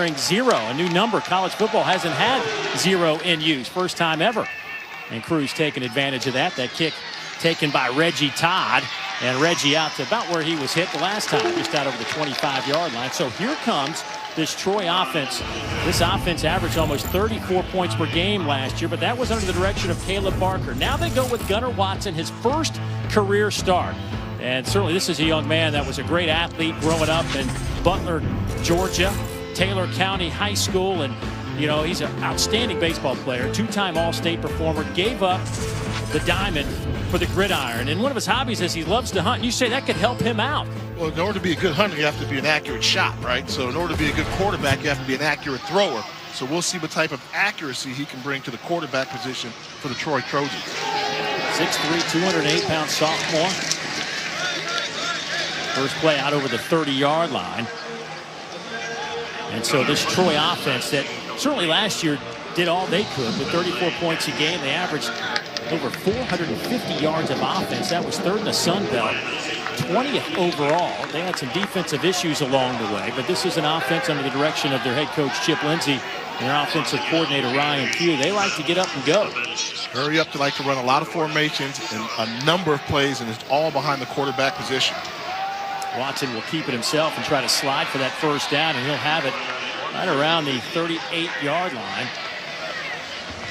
0, a new number. College football hasn't had 0 in use, first time ever. And Cruz taking advantage of that. That kick taken by Reggie Todd, and Reggie out to about where he was hit the last time, just out over the 25-yard line. So here comes this Troy offense. This offense averaged almost 34 points per game last year, but that was under the direction of Caleb Barker. Now they go with Gunnar Watson, his first career start. And certainly this is a young man that was a great athlete growing up in Butler, Georgia, Taylor County High School, and you know, he's an outstanding baseball player, two-time All-State performer, gave up the diamond for the gridiron, and one of his hobbies is he loves to hunt. You say that could help him out. Well, in order to be a good hunter, you have to be an accurate shot, right? So in order to be a good quarterback, you have to be an accurate thrower. So we'll see what type of accuracy he can bring to the quarterback position for the Troy Trojans. 6'3", 208-pound sophomore. First play out over the 30-yard line. And so this Troy offense that certainly last year did all they could with 34 points a game. They averaged over 450 yards of offense. That was third in the Sun Belt, 20th overall. They had some defensive issues along the way, but this is an offense under the direction of their head coach Chip Lindsey and their offensive coordinator Ryan Pugh. They like to get up and go. Hurry up, to like to run a lot of formations and a number of plays, and it's all behind the quarterback position. Watson will keep it himself and try to slide for that first down, and he'll have it right around the 38-yard line.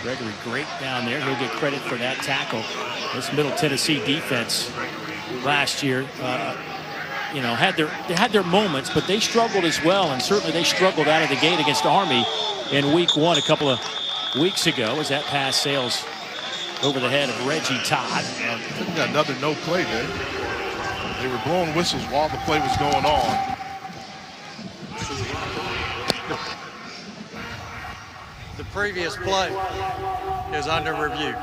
Gregory Great down there. He'll get credit for that tackle. This Middle Tennessee defense last year, you know, they had their moments, but they struggled as well, and certainly they struggled out of the gate against Army in week 1 a couple of weeks ago as that pass sails over the head of Reggie Todd. I think we got another no play there. They were blowing whistles while the play was going on. The previous play is under review.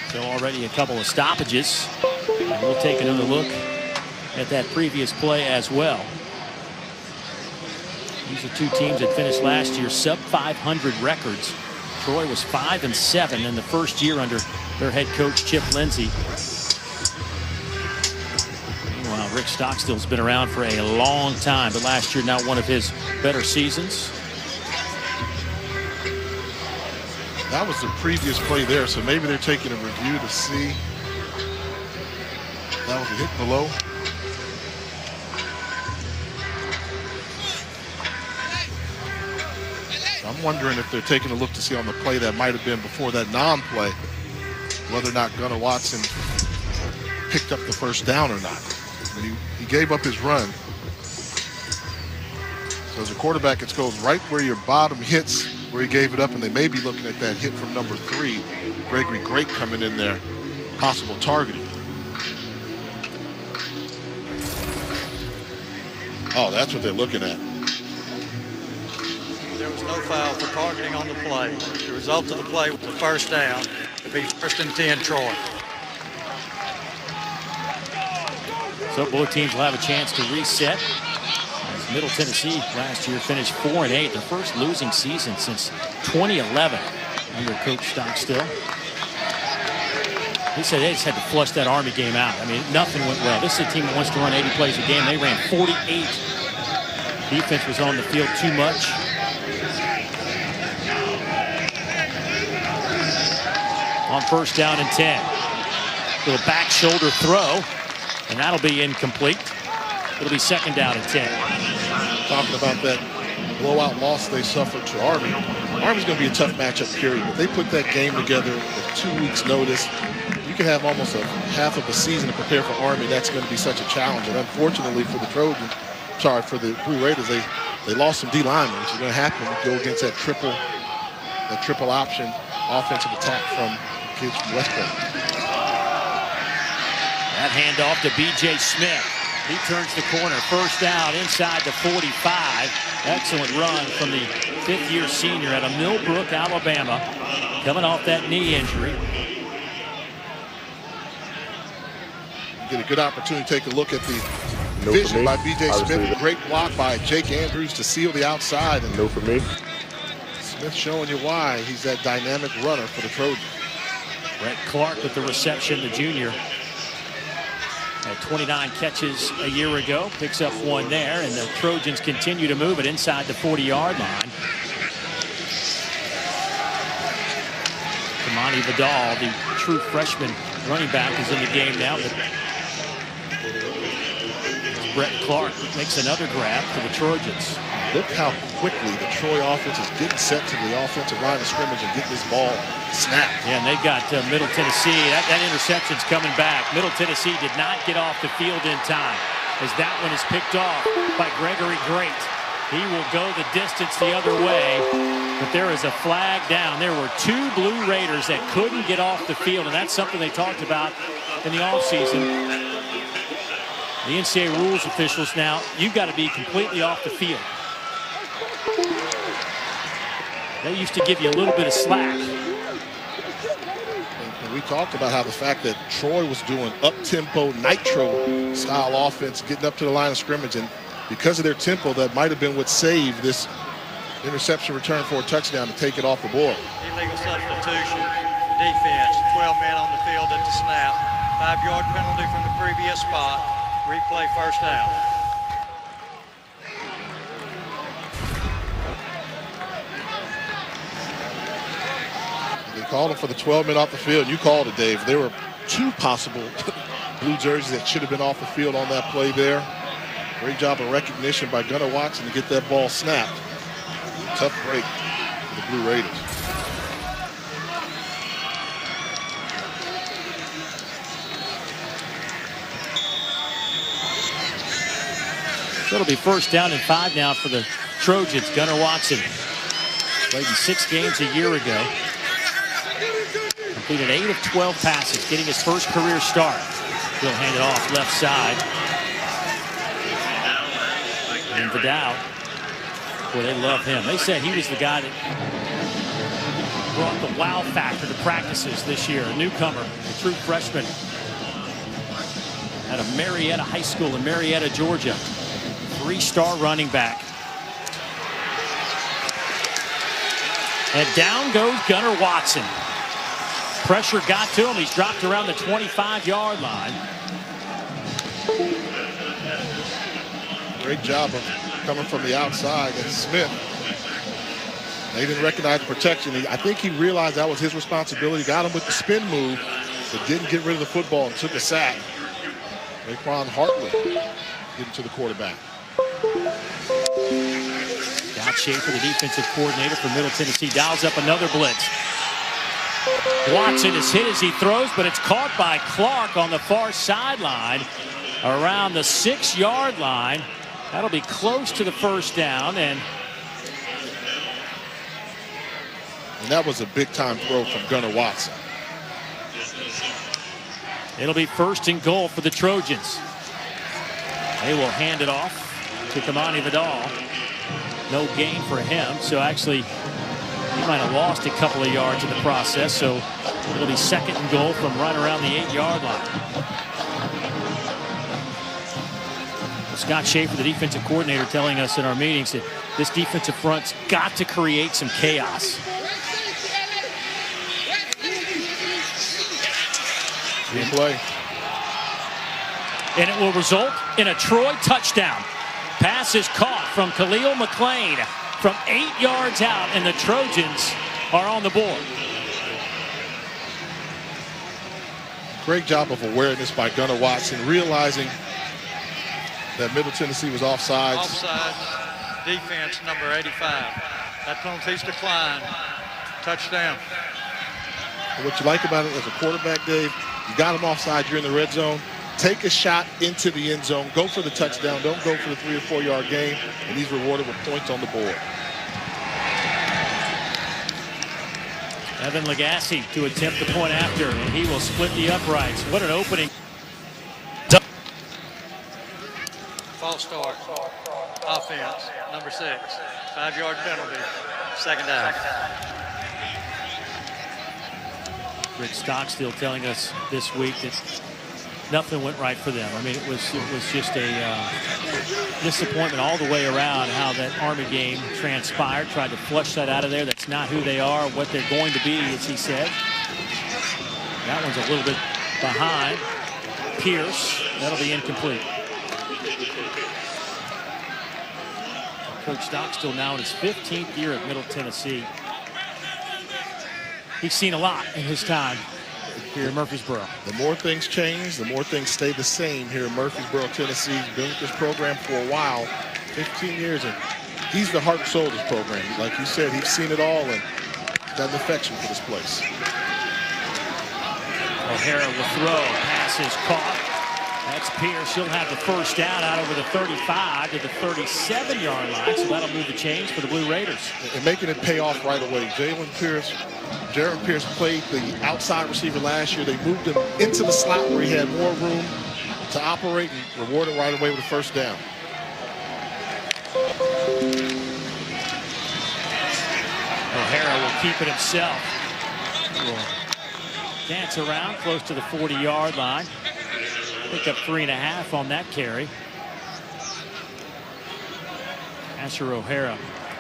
So already a couple of stoppages. And we'll take another look at that previous play as well. These are two teams that finished last year sub 500 records. Troy was 5-7 in the first year under their head coach Chip Lindsey. Meanwhile, Rick Stockstill's been around for a long time, but last year not one of his better seasons. That was the previous play there, so maybe they're taking a review to see. That was a hit below. I'm wondering if they're taking a look to see on the play that might have been before that non-play, whether or not Gunnar Watson picked up the first down or not. He gave up his run. So as a quarterback, it goes right where your bottom hits, where he gave it up, and they may be looking at that hit from number 3, Gregory Great, coming in there, possible targeting. Oh, that's what they're looking at. There was no foul for targeting on the play. The result of the play was the first down. It'll be 1st and 10 Troy. So both teams will have a chance to reset. As Middle Tennessee last year finished 4-8, their first losing season since 2011 under Coach Stockstill. He said they just had to flush that Army game out. I mean, nothing went well. This is a team that wants to run 80 plays a game. They ran 48. Defense was on the field too much. On 1st down and 10. Little back shoulder throw, and that'll be incomplete. It'll be 2nd down and 10. Talking about that blowout loss they suffered to Army. Army's going to be a tough matchup, period. But they put that game together with 2 weeks' notice. You can have almost a half of a season to prepare for Army. That's going to be such a challenge. And unfortunately for the Trojans, sorry, for the Blue Raiders, they lost some D linemen, which is going to happen when you go against that triple option offensive attack from kids from West Point. That handoff to B.J. Smith. He turns the corner. 1st down inside the 45. Excellent run from the 5th-year senior out of Millbrook, Alabama, coming off that knee injury. Get a good opportunity to take a look at the vision by B.J. Smith. Great block by Jake Andrews to seal the outside. And no for me. Smith showing you why he's that dynamic runner for the Trojans. Brett Clark with the reception, the junior. Had 29 catches a year ago, picks up one there, and the Trojans continue to move it inside the 40-yard line. Kamani Vidal, the true freshman running back, is in the game now. But Brett Clark makes another grab for the Trojans. Look how quickly the Troy offense is getting set to the offensive line of scrimmage and getting this ball snapped. Yeah, and they've got Middle Tennessee. That interception's coming back. Middle Tennessee did not get off the field in time, as that one is picked off by Gregory Great. He will go the distance the other way, but there is a flag down. There were two Blue Raiders that couldn't get off the field, and that's something they talked about in the offseason. The NCAA rules officials now, you've got to be completely off the field. They used to give you a little bit of slack. And we talked about how the fact that Troy was doing up-tempo, nitro-style offense, getting up to the line of scrimmage, and because of their tempo, that might have been what saved this interception return for a touchdown to take it off the board. Illegal substitution. Defense, 12 men on the field at the snap. 5-yard penalty from the previous spot. Replay first down. They called him for the 12 men off the field. You called it, Dave. There were two possible blue jerseys that should have been off the field on that play there. Great job of recognition by Gunnar Watson to get that ball snapped. Tough break for the Blue Raiders. So it'll be first down and 5 now for the Trojans. Gunnar Watson played in 6 games a year ago. Completed 8 of 12 passes, getting his first career start. He'll hand it off left side. And Vidal, boy, they love him. They said he was the guy that brought the wow factor to practices this year. A newcomer, a true freshman out of Marietta High School in Marietta, Georgia. 3-star running back. And down goes Gunnar Watson. Pressure got to him. He's dropped around the 25-yard line. Great job of coming from the outside. And Smith, they didn't recognize the protection. I think he realized that was his responsibility. Got him with the spin move, but didn't get rid of the football and took a sack. Raekwon Hartley getting to the quarterback. Scott Schaefer, the defensive coordinator for Middle Tennessee, dials up another blitz. Watson is hit as he throws, but it's caught by Clark on the far sideline around the 6-yard line. That'll be close to the first down. And that was a big-time throw from Gunnar Watson. It'll be first and goal for the Trojans. They will hand it off to Kamani Vidal. No gain for him, so actually he might have lost a couple of yards in the process, so it'll be second and goal from right around the 8-yard line. Scott Schaefer, the defensive coordinator, telling us in our meetings that this defensive front's got to create some chaos. Good play. And it will result in a Troy touchdown. Pass is caught from Khalil McClain from 8 yards out, and the Trojans are on the board. Great job of awareness by Gunnar Watson, realizing that Middle Tennessee was offsides. Offsides, defense number 85. That penalty's declined. Touchdown. And what you like about it as a quarterback, Dave, you got him offside, you're in the red zone. Take a shot into the end zone. Go for the touchdown. Don't go for the 3 or 4 yard gain. And he's rewarded with points on the board. Evan Legacy to attempt the point after, and he will split the uprights. What an opening. False start. Offense, number 6. 5-yard penalty. Second down. Rick Stockstill telling us this week that nothing went right for them. I mean, it was just a disappointment all the way around how that Army game transpired. Tried to flush that out of there. That's not who they are, what they're going to be, as he said. That one's a little bit behind. Pierce That'll be incomplete. Coach Stockstill now in his 15th year at Middle Tennessee. He's seen a lot in his time here in Murfreesboro. The more things change, the more things stay the same here in Murfreesboro, Tennessee. He's been with this program for a while, 15 years, and he's the heart and soul of this program. Like you said, he's seen it all and got an affection for this place. O'Hara will throw. Pass is caught. That's Pierce. He'll have the first down out over the 35 to the 37-yard line. So that'll move the chains for the Blue Raiders. And making it pay off right away. Jaron Pierce played the outside receiver last year. They moved him into the slot where he had more room to operate and rewarded right away with a first down. O'Hara will keep it himself. Will dance around close to the 40-yard line. Pick up 3.5 on that carry. Asher O'Hara,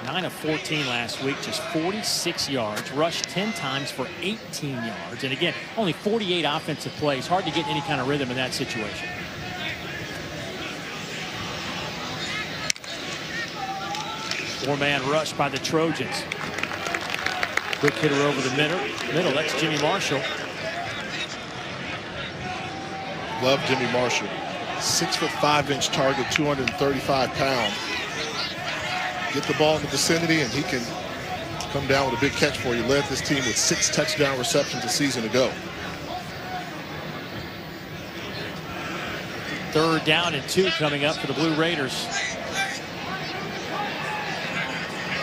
9 of 14 last week, just 46 yards, rushed 10 times for 18 yards. And again, only 48 offensive plays. Hard to get any kind of rhythm in that situation. Four-man rush by the Trojans. Quick hitter over the middle. That's Jimmy Marshall. Love Jimmy Marshall. 6'5" target, 235 pounds. Get the ball in the vicinity and he can come down with a big catch for you. Led this team with 6 touchdown receptions a season ago. 3rd down and 2 coming up for the Blue Raiders.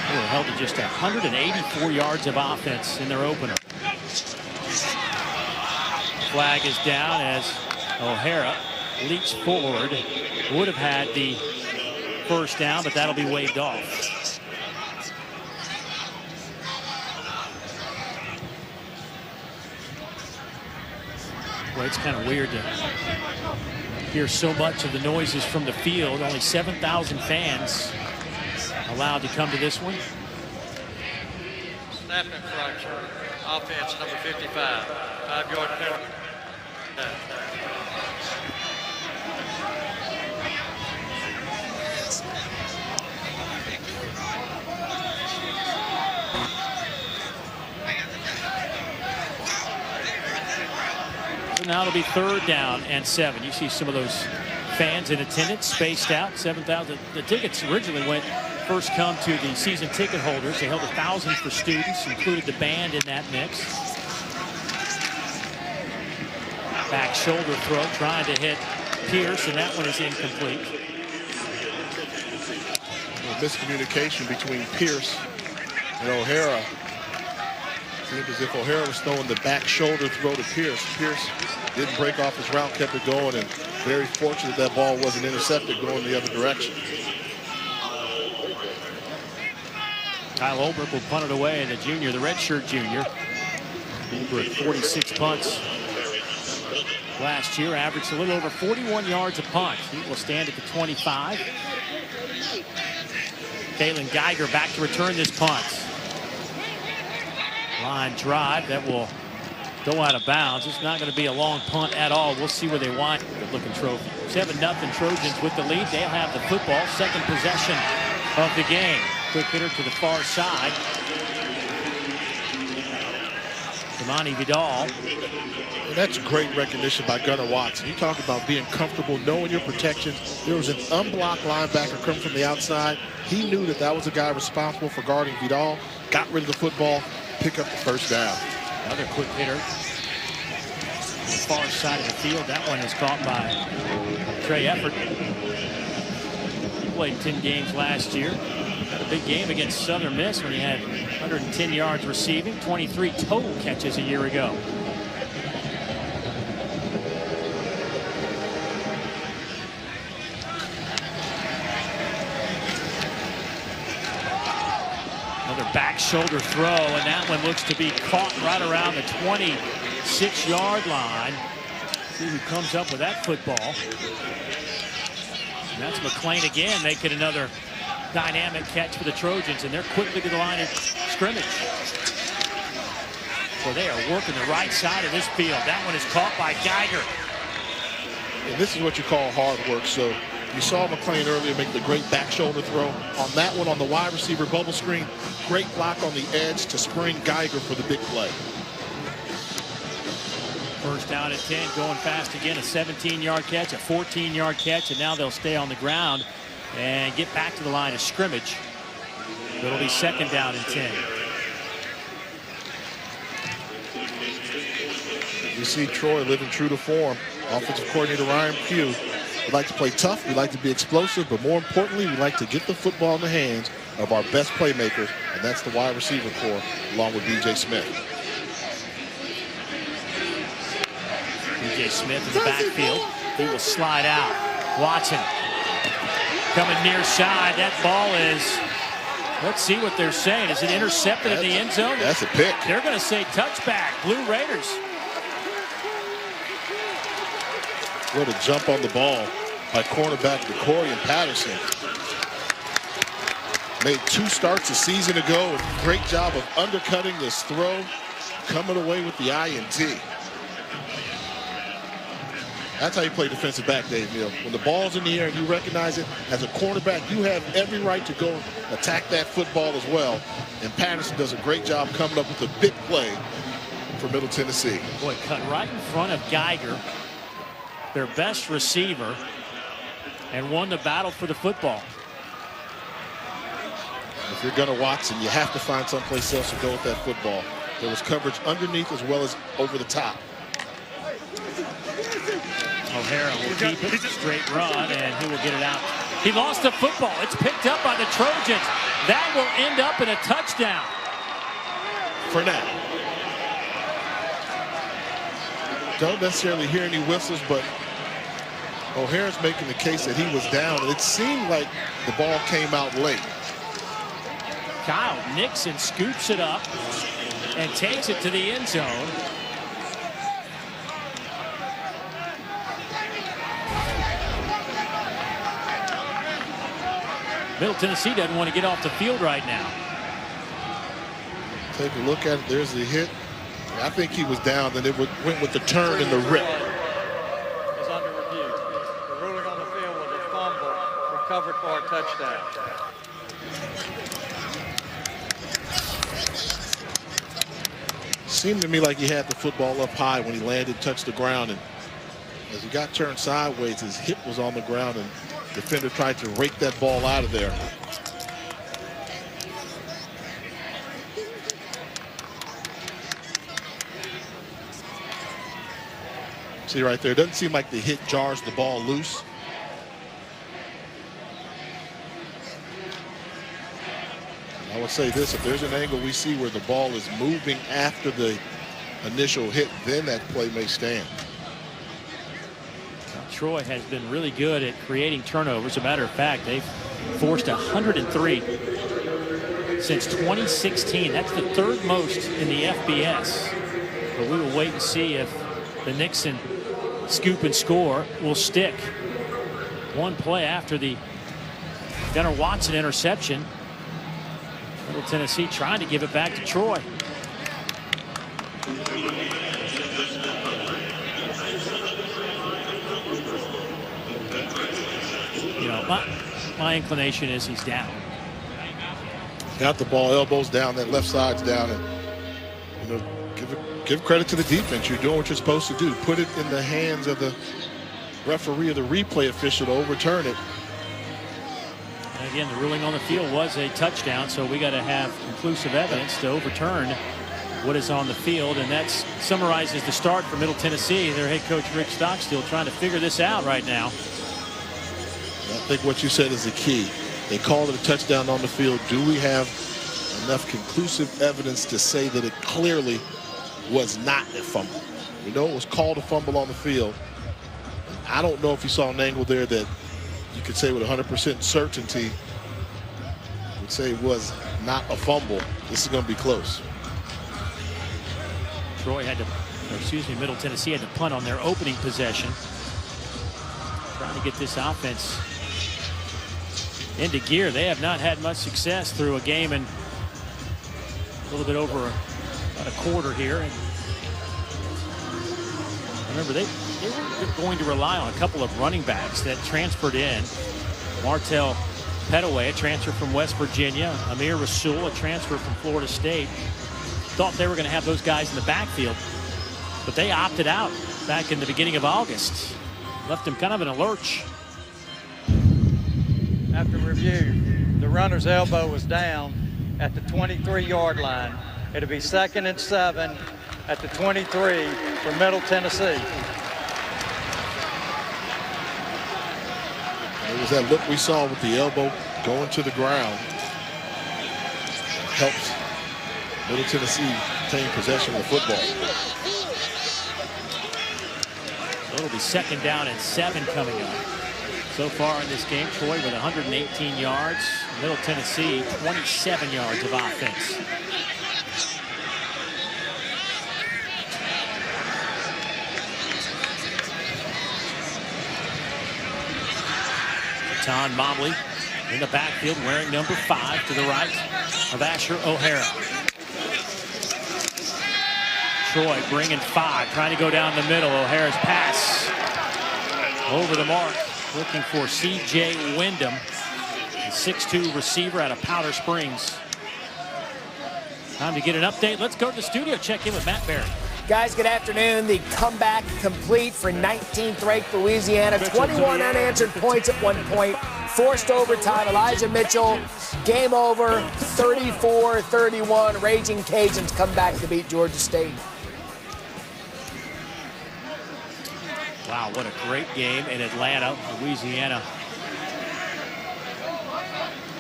They were held to just 184 yards of offense in their opener. Flag is down as O'Hara leaps forward. Would have had the first down, but that'll be waved off. Well, it's kind of weird to hear so much of the noises from the field. Only 7,000 fans allowed to come to this one. Snap infraction. Offense number 55. 5-yard penalty. So now it'll be 3rd down and 7. You see some of those fans in attendance spaced out. 7,000. The tickets originally went first come to the season ticket holders. They held 1,000 for students, included the band in that mix. Back shoulder throw, trying to hit Pierce, and that one is incomplete. Miscommunication between Pierce and O'Hara. Seemed as if O'Hara was throwing the back shoulder throw to Pierce. Pierce didn't break off his route, kept it going, and very fortunate that ball wasn't intercepted going the other direction. Kyle Olbrich will punt it away, the junior, the redshirt junior. Olbrich 46 punts last year, averaged a little over 41 yards a punt. He will stand at the 25. Kalen Geiger back to return this punt. Line drive that will go out of bounds. It's not going to be a long punt at all. We'll see where they wind. Good looking trophy. 7-0 Trojans with the lead. They'll have the football. Second possession of the game. Quick hitter to the far side. Damani Vidal. And that's great recognition by Gunnar Watson. You talk about being comfortable, knowing your protections. There was an unblocked linebacker coming from the outside. He knew that that was a guy responsible for guarding Vidal. Got rid of the football, pick up the first down. Another quick hitter. The far side of the field. That one is caught by Trey Effort. He played 10 games last year. Had a big game against Southern Miss when he had 110 yards receiving, 23 total catches a year ago. Another back shoulder throw, and that one looks to be caught right around the 26-yard line. See who comes up with that football. And that's McClain again making another dynamic catch for the Trojans, and they're quickly to the line of scrimmage. So they are working the right side of this field. That one is caught by Geiger. And this is what you call hard work. So you saw McClain earlier make the great back shoulder throw. On that one, on the wide receiver bubble screen, great block on the edge to spring Geiger for the big play. First down at 10, going fast again. A 17-yard catch, a 14-yard catch, and now they'll stay on the ground and get back to the line of scrimmage. It'll be second down and 10. You see Troy living true to form. Offensive coordinator Ryan Pugh. We like to play tough, we like to be explosive, but more importantly, we like to get the football in the hands of our best playmakers, and that's the wide receiver core, along with B.J. Smith. B.J. Smith in the backfield. He will slide out. Watson coming near side. That ball is, let's see what they're saying. Is it intercepted in the end zone? That's a pick. They're going to say touchback. Blue Raiders. What a jump on the ball by cornerback DeCorian Patterson. Made 2 starts a season ago. A great job of undercutting this throw, coming away with the INT. That's how you play defensive back, Dave Neal. When the ball's in the air and you recognize it, as a cornerback, you have every right to go attack that football as well. And Patterson does a great job coming up with a big play for Middle Tennessee. Boy, cut right in front of Geiger, their best receiver, and won the battle for the football. If you're Gunnar Watson, you have to find someplace else to go with that football. There was coverage underneath as well as over the top. O'Hara will keep it, straight run, and he will get it out. He lost the football. It's picked up by the Trojans. That will end up in a touchdown. For now. Don't necessarily hear any whistles, but O'Hara's making the case that he was down. It seemed like the ball came out late. Kyle Nixon scoops it up and takes it to the end zone. Middle Tennessee doesn't want to get off the field right now. Take a look at it. There's the hit. I think he was down, then it went with the turn and the rip. Is under review. The ruling on the field was a fumble recovered for a touchdown. Seemed to me like he had the football up high when he landed, touched the ground, and as he got turned sideways, his hip was on the ground, and the defender tried to rake that ball out of there. See right there, it doesn't seem like the hit jars the ball loose. I would say this, if there's an angle we see where the ball is moving after the initial hit, then that play may stand. Troy has been really good at creating turnovers. As a matter of fact, they've forced 103 since 2016. That's the 3rd most in the FBS. But we will wait and see if the Nixon scoop and score will stick. One play after the Gunnar Watson interception. Middle Tennessee trying to give it back to Troy. You know, my inclination is he's down. Got the ball, elbows down, that left side's down, and you know, give credit to the defense. You're doing what you're supposed to do. Put it in the hands of the referee or the replay official to overturn it. And again, the ruling on the field was a touchdown, so we got to have conclusive evidence to overturn what is on the field, and that summarizes the start for Middle Tennessee. Their head coach Rick Stockstill trying to figure this out right now. I think what you said is the key. They called it a touchdown on the field. Do we have enough conclusive evidence to say that it clearly was not a fumble? We know it was called a fumble on the field. I don't know if you saw an angle there that you could say with 100% certainty would say it was not a fumble. This is going to be close. Troy had to, or excuse me, Middle Tennessee had to punt on their opening possession. Trying to get this offense into gear. They have not had much success through a game and a little bit over about a quarter here. And remember, they were going to rely on a couple of running backs that transferred in. Martell Pettaway, a transfer from West Virginia. Amir Rasul, a transfer from Florida State. Thought they were going to have those guys in the backfield, but they opted out back in the beginning of August. Left them kind of in a lurch. After review, the runner's elbow was down at the 23-yard line. It'll be 2nd and 7 at the 23 for Middle Tennessee. It was that look we saw with the elbow going to the ground. Helps Middle Tennessee obtain possession of the football. So it'll be 2nd down and 7 coming up. So far in this game, Troy with 118 yards. Middle Tennessee, 27 yards of offense. Ton Mobley in the backfield wearing number 5 to the right of Asher O'Hara. Troy bringing 5, trying to go down the middle. O'Hara's pass over the mark, looking for C.J. Wyndham, the 6'2 receiver out of Powder Springs. Time to get an update. Let's go to the studio, check in with Matt Barry. Guys, good afternoon. The comeback complete for 19th ranked Louisiana. 21 unanswered points at one point. Forced overtime. Elijah Mitchell, game over, 34-31. Raging Cajuns come back to beat Georgia State. Wow, what a great game in Atlanta, Louisiana.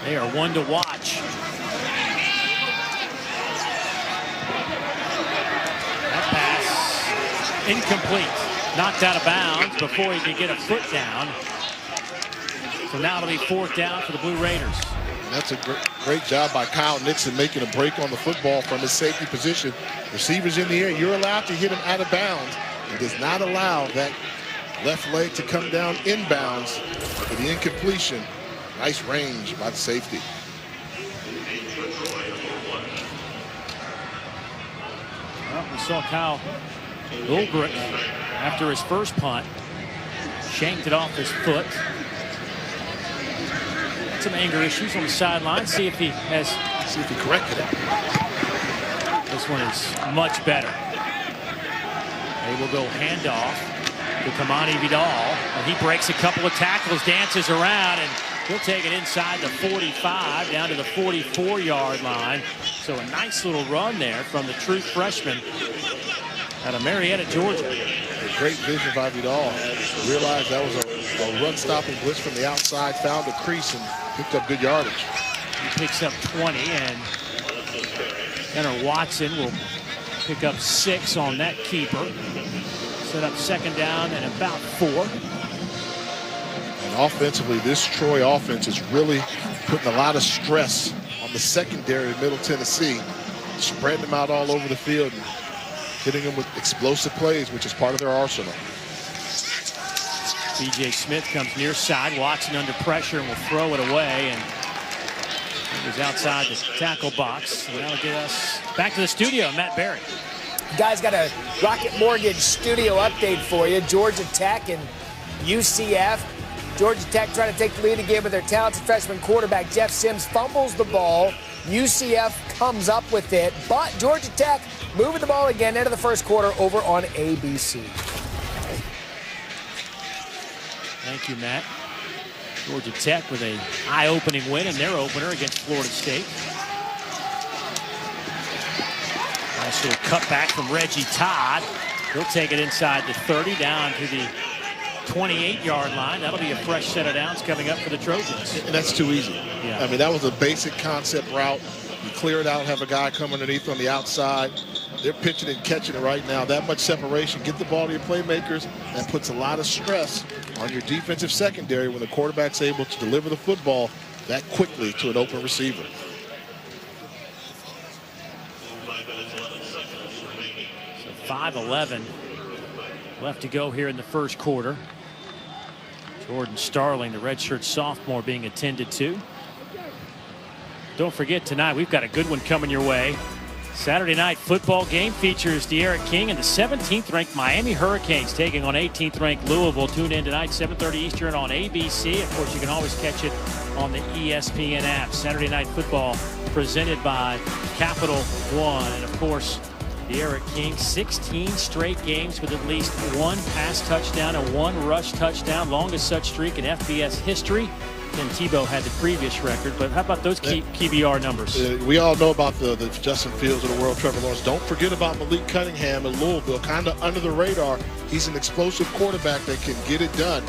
They are one to watch. That pass incomplete. Knocked out of bounds before he could get a foot down. So now it'll be 4th down for the Blue Raiders. That's a great job by Kyle Nixon making a break on the football from his safety position. Receivers in the air, you're allowed to hit him out of bounds. It does not allow that left leg to come down inbounds for the incompletion. Nice range by the safety. Well, we saw Kyle Ulbrich after his first punt. Shanked it off his foot. Some anger issues on the sideline. See if he corrected it. This one is much better. They will go handoff to Kamani Vidal, and he breaks a couple of tackles, dances around, and he'll take it inside the 45 down to the 44-yard line. So a nice little run there from the true freshman out of Marietta, Georgia. A great vision by Vidal. Realized that was a run-stopping blitz from the outside, found a crease and picked up good yardage. He picks up 20, and Gunnar Watson will pick up 6 on that keeper. Set up 2nd down and about 4. And offensively, this Troy offense is really putting a lot of stress on the secondary of Middle Tennessee, spreading them out all over the field and hitting them with explosive plays, which is part of their arsenal. B.J. Smith comes near side. Watson under pressure and will throw it away. And it was outside the tackle box. And that'll get us back to the studio. Matt Barry. Guys, got a Rocket Mortgage studio update for you. Georgia Tech and UCF. Georgia Tech trying to take the lead again with their talented freshman quarterback. Jeff Sims fumbles the ball. UCF comes up with it, but Georgia Tech moving the ball again into the first quarter over on ABC. Thank you, Matt. Georgia Tech with a eye-opening win in their opener against Florida State. Nice little cutback from Reggie Todd. He'll take it inside the 30 down to the 28-yard line. That'll be a fresh set of downs coming up for the Trojans. And that's too easy. Yeah. I mean, that was a basic concept route. You clear it out, have a guy come underneath on the outside. They're pitching and catching it right now. That much separation. Get the ball to your playmakers. That puts a lot of stress on your defensive secondary when the quarterback's able to deliver the football that quickly to an open receiver. So 5:11 left to go here in the first quarter. Jordan Starling, the redshirt sophomore, being attended to. Don't forget, tonight we've got a good one coming your way. Saturday night football game features De'Aaron King and the 17th-ranked Miami Hurricanes taking on 18th-ranked Louisville. Tune in tonight, 7:30 Eastern on ABC. Of course, you can always catch it on the ESPN app. Saturday night football presented by Capital One. And, of course, De'Aaron King, 16 straight games with at least one pass touchdown and one rush touchdown. Longest such streak in FBS history. Tim Tebow had the previous record, but how about those QBR numbers? We all know about the Justin Fields of the world, Trevor Lawrence. Don't forget about Malik Cunningham in Louisville, kind of under the radar. He's an explosive quarterback that can get it done.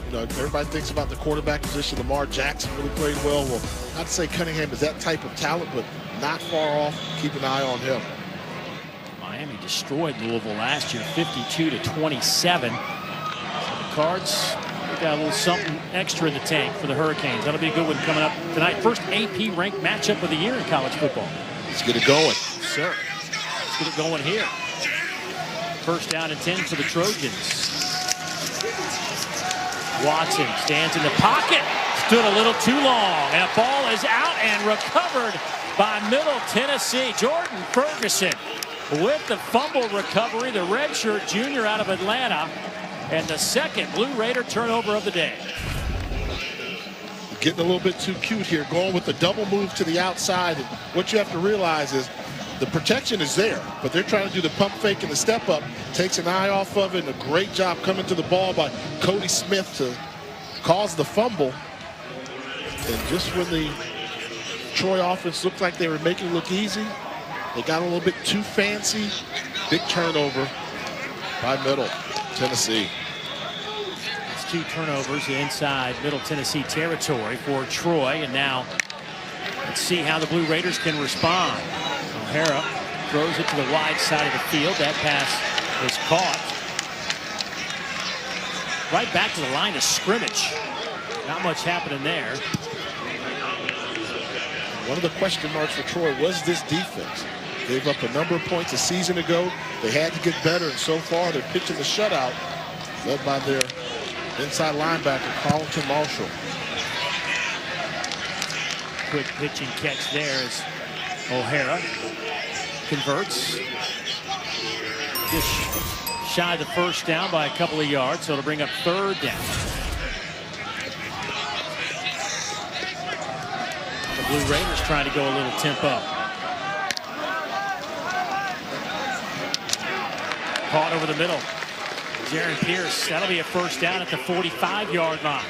You know, everybody thinks about the quarterback position. Lamar Jackson really played well. Well, I'd say Cunningham is that type of talent, but not far off. Keep an eye on him. Miami destroyed Louisville last year, 52-27. The Cards got a little something extra in the tank for the Hurricanes. That'll be a good one coming up tonight. First AP-ranked matchup of the year in college football. Let's get it going. Sir, let's get it going here. First down and 10 for the Trojans. Watson stands in the pocket. Stood a little too long, and a ball is out and recovered by Middle Tennessee. Jordan Ferguson with the fumble recovery, the redshirt junior out of Atlanta, and the second Blue Raider turnover of the day. Getting a little bit too cute here, going with the double move to the outside. And what you have to realize is the protection is there, but they're trying to do the pump fake and the step up. Takes an eye off of it, and a great job coming to the ball by Cody Smith to cause the fumble. And just when the Troy offense looked like they were making it look easy, they got a little bit too fancy. Big turnover by Middle Tennessee. It's 2 turnovers inside Middle Tennessee territory for Troy. And now let's see how the Blue Raiders can respond. O'Hara throws it to the wide side of the field. That pass was caught. Right back to the line of scrimmage. Not much happening there. One of the question marks for Troy was this defense. Gave up a number of points a season ago. They had to get better, and so far they're pitching the shutout, led by their inside linebacker, Carlton Marshall. Quick pitching catch there as O'Hara converts. Just shy of the first down by a couple of yards, so it'll bring up third down. The Blue Raiders trying to go a little tempo. Caught over the middle. Jaron Pierce, that'll be a first down at the 45-yard line.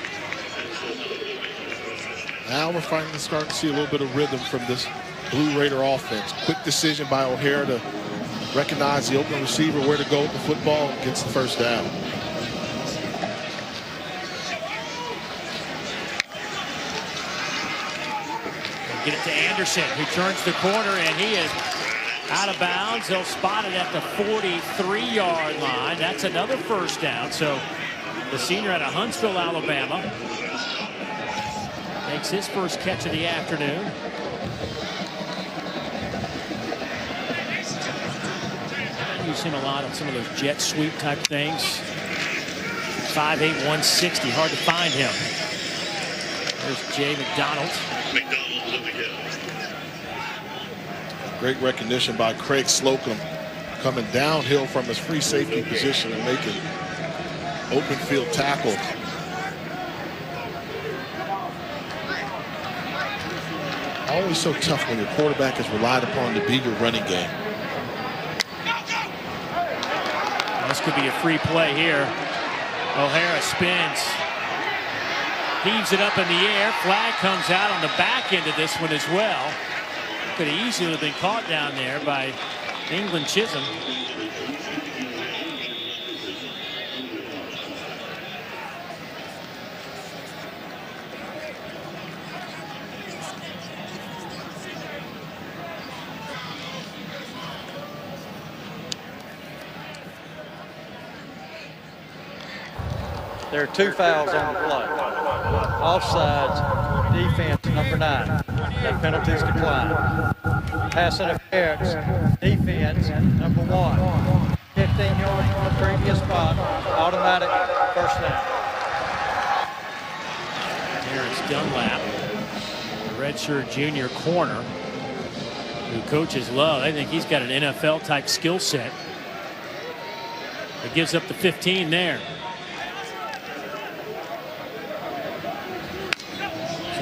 Now we're finally starting to see a little bit of rhythm from this Blue Raider offense. Quick decision by O'Hara to recognize the open receiver, where to go with the football, and gets the first down. Get it to Anderson, who turns the corner, and he is out of bounds. They'll spot it at the 43-yard line. That's another first down. So the senior out of Huntsville, Alabama, makes his first catch of the afternoon. I use him a lot on some of those jet sweep type things. 5'8", 160. Hard to find him. There's Jay McDonald. Great recognition by Craig Slocum, coming downhill from his free safety position and making open field tackle. Always so tough when your quarterback is relied upon to be your running game. This could be a free play here. O'Hara spins. Heaves it up in the air. Flag comes out on the back end of this one as well. Could have easily have been caught down there by England Chisholm. There are 2 fouls on the play. Offsides, defense number 9. The penalties decline. Pass interference, defense number 1. 15 yards from the previous spot, automatic first down. Terrence Dunlap, the redshirt junior corner, who coaches love. I think he's got an NFL type skill set. It gives up the 15 there.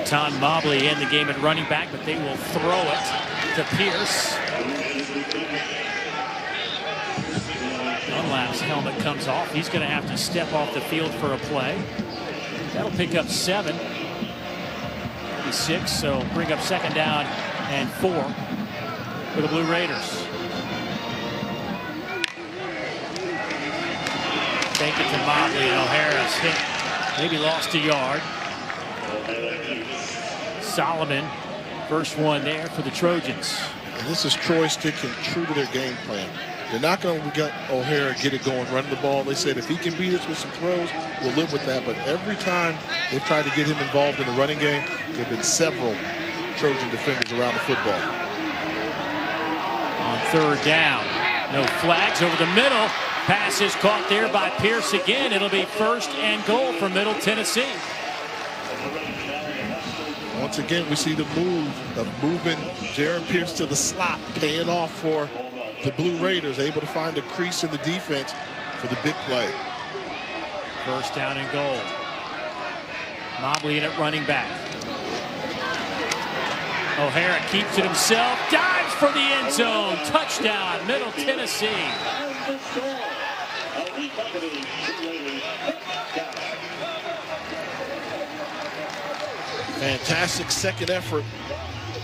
Tom Mobley in the game at running back, but they will throw it to Pierce. Dunlap's helmet comes off. He's going to have to step off the field for a play. That'll pick up 7. 6, so bring up 2nd down and 4 for the Blue Raiders. Take it to Mobley, and O'Hara's hit. Maybe lost a yard. Solomon, first one there for the Trojans. And this is Troy sticking true to their game plan. They're not going to get O'Hara get it going, running the ball. They said if he can beat us with some throws, we'll live with that. But every time they've tried to get him involved in the running game, there have been several Trojan defenders around the football. On 3rd down, no flags over the middle. Pass is caught there by Pierce again. It'll be 1st and goal for Middle Tennessee. Once again, we see the move of moving Jaron Pierce to the slot, paying off for the Blue Raiders, able to find a crease in the defense for the big play. 1st down and goal. Mobley in at running back. O'Hara keeps it himself, dives for the end zone. Touchdown, Middle Tennessee. Fantastic second effort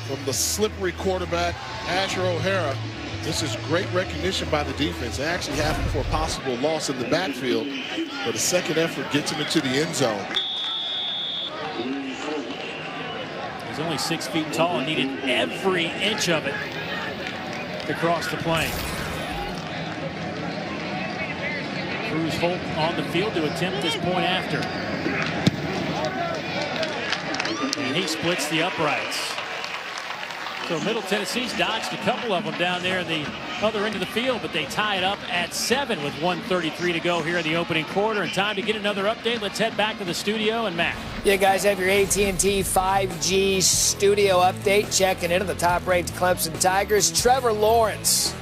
from the slippery quarterback, Asher O'Hara. This is great recognition by the defense. They actually have him for a possible loss in the backfield, but a second effort gets him into the end zone. He's only 6 feet tall and needed every inch of it to cross the plane. Cruz Holt on the field to attempt this point after. And he splits the uprights. So Middle Tennessee's dodged a couple of them down there in the other end of the field, but they tie it up at 7 with 1:33 to go here in the opening quarter. And time to get another update. Let's head back to the studio. And Matt. Yeah, guys, have your AT&T 5G studio update. Checking in on the top-ranked Clemson Tigers. Trevor Lawrence.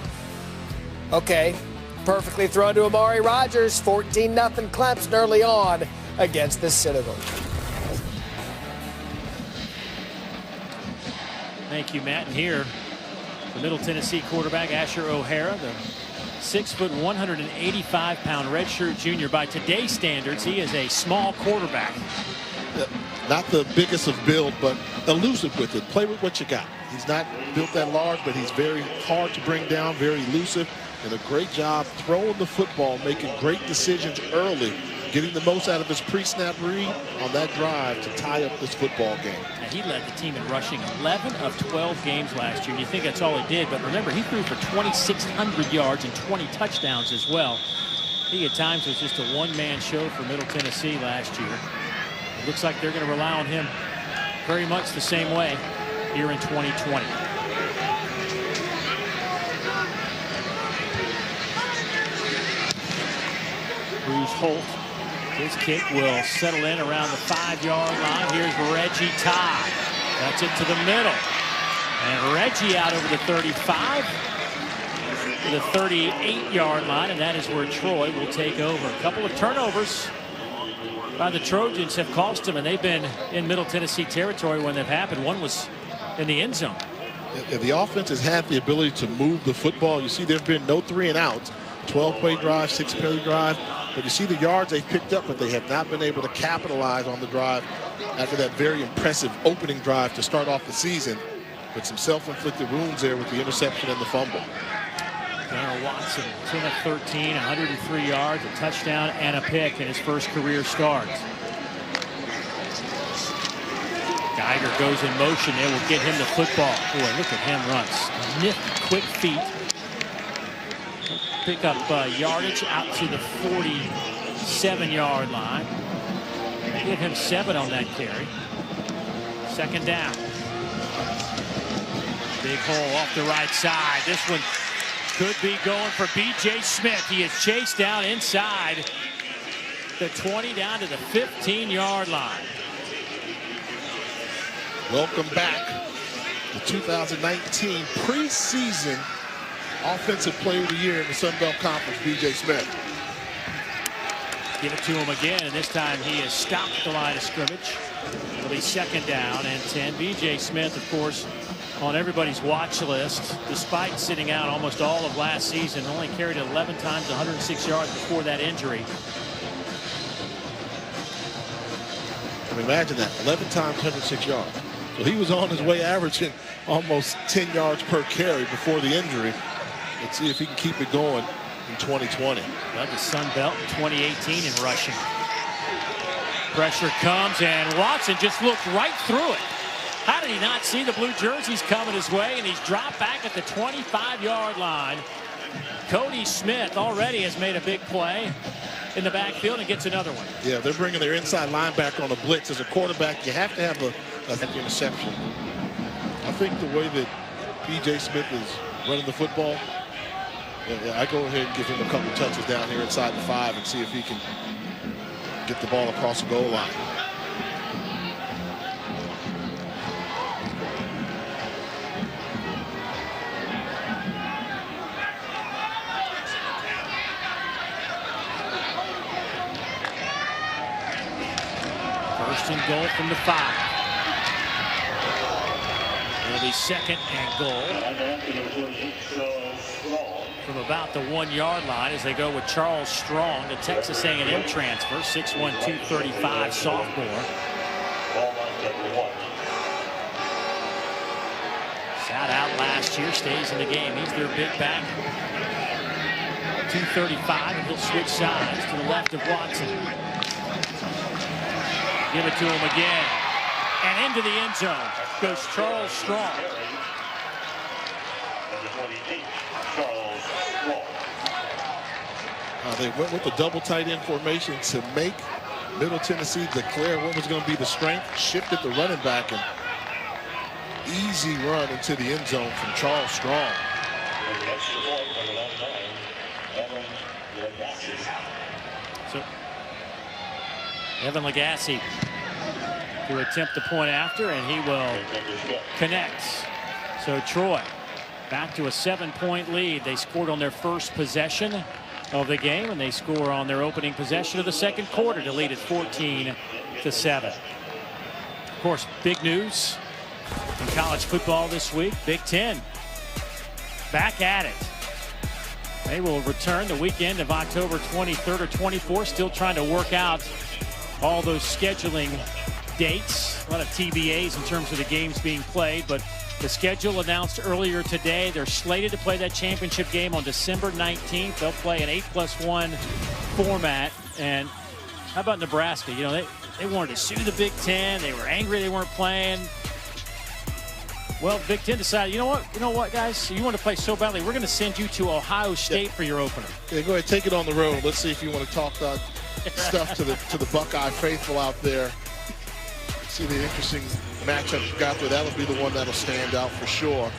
Okay, perfectly thrown to Amari Rodgers. 14-0 Clemson early on against the Citadel. Thank you, Matt. And here, the Middle Tennessee quarterback, Asher O'Hara, the 6 foot, 185-pound redshirt junior. By today's standards, he is a small quarterback. Not the biggest of build, but elusive with it. Play with what you got. He's not built that large, but he's very hard to bring down, very elusive, and a great job throwing the football, making great decisions early, getting the most out of his pre-snap read on that drive to tie up this football game. And he led the team in rushing 11 of 12 games last year. And you think that's all he did, but remember, he threw for 2,600 yards and 20 touchdowns as well. He at times was just a one-man show for Middle Tennessee last year. It looks like they're going to rely on him very much the same way here in 2020. Cruz Holt. His kick will settle in around the 5-yard line. Here's Reggie Todd. That's it to the middle. And Reggie out over the 35 to the 38-yard line, and that is where Troy will take over. A couple of turnovers by the Trojans have cost them, and they've been in Middle Tennessee territory when they've happened. One was in the end zone. The offense has had the ability to move the football. You see there have been no 3-and-outs. 12-play drive, 6-play drive. But you see the yards they've picked up, but they have not been able to capitalize on the drive after that very impressive opening drive to start off the season. But some self-inflicted wounds there with the interception and the fumble. Darrell Watson, 10 of 13, 103 yards, a touchdown and a pick in his first career start. Geiger goes in motion. They will get him the football. Boy, look at him run. Nifty, quick feet. Pick up yardage out to the 47-yard line. Give him 7 on that carry. 2nd down. Big hole off the right side. This one could be going for B.J. Smith. He is chased down inside the 20 down to the 15-yard line. Welcome back. the 2019 preseason Offensive Player of the Year in the Sun Belt Conference, B.J. Smith. Give it to him again, and this time he has stopped at the line of scrimmage. It'll be 2nd down and 10. B.J. Smith, of course, on everybody's watch list, despite sitting out almost all of last season, only carried it 11 times, 106 yards before that injury. I mean, imagine that, 11 times, 106 yards. So he was on his way averaging almost 10 yards per carry before the injury. Let's see if he can keep it going in 2020. Led the Sun Belt in 2018 in rushing. Pressure comes, and Watson just looked right through it. How did he not see the blue jerseys coming his way? And he's dropped back at the 25-yard line. Cody Smith already has made a big play in the backfield and gets another one. Yeah, they're bringing their inside linebacker on a blitz. As a quarterback, you have to have a interception. I think the way that B.J. Smith is running the football, I go ahead and give him a couple touches down here inside the 5 and see if he can get the ball across the goal line. First and goal from the 5. It'll be 2nd and goal from about the 1-yard line as they go with Charles Strong, the Texas A&M transfer, 6'1", 235 sophomore. Sat out last year, stays in the game. He's their big back. 235, and he'll switch sides to the left of Watson. Give it to him again. And into the end zone goes Charles Strong. They went with the double tight end formation to make Middle Tennessee declare what was going to be the strength. Shifted the running back, and easy run into the end zone from Charles Strong. So Evan Lagasse to attempt the point after, and he will connect. So Troy back to a 7-point lead. They scored on their first possession of the game, and they score on their opening possession of the second quarter to lead at 14-7. Of course, big news in college football this week. Big Ten back at it. They will return the weekend of October 23rd or 24th. Still trying to work out all those scheduling dates. A lot of TBAs in terms of the games being played, but the schedule announced earlier today. They're slated to play that championship game on December 19th. They'll play an 8+1 format. And how about Nebraska? You know, they wanted to sue the Big Ten. They were angry they weren't playing. Well, Big Ten decided, you know what, guys? You want to play so badly, we're going to send you to Ohio State for your opener. Yeah, go ahead, take it on the road. Let's see if you want to talk stuff to the Buckeye faithful out there. See the interesting matchup you got there. That'll be the one that'll stand out for sure.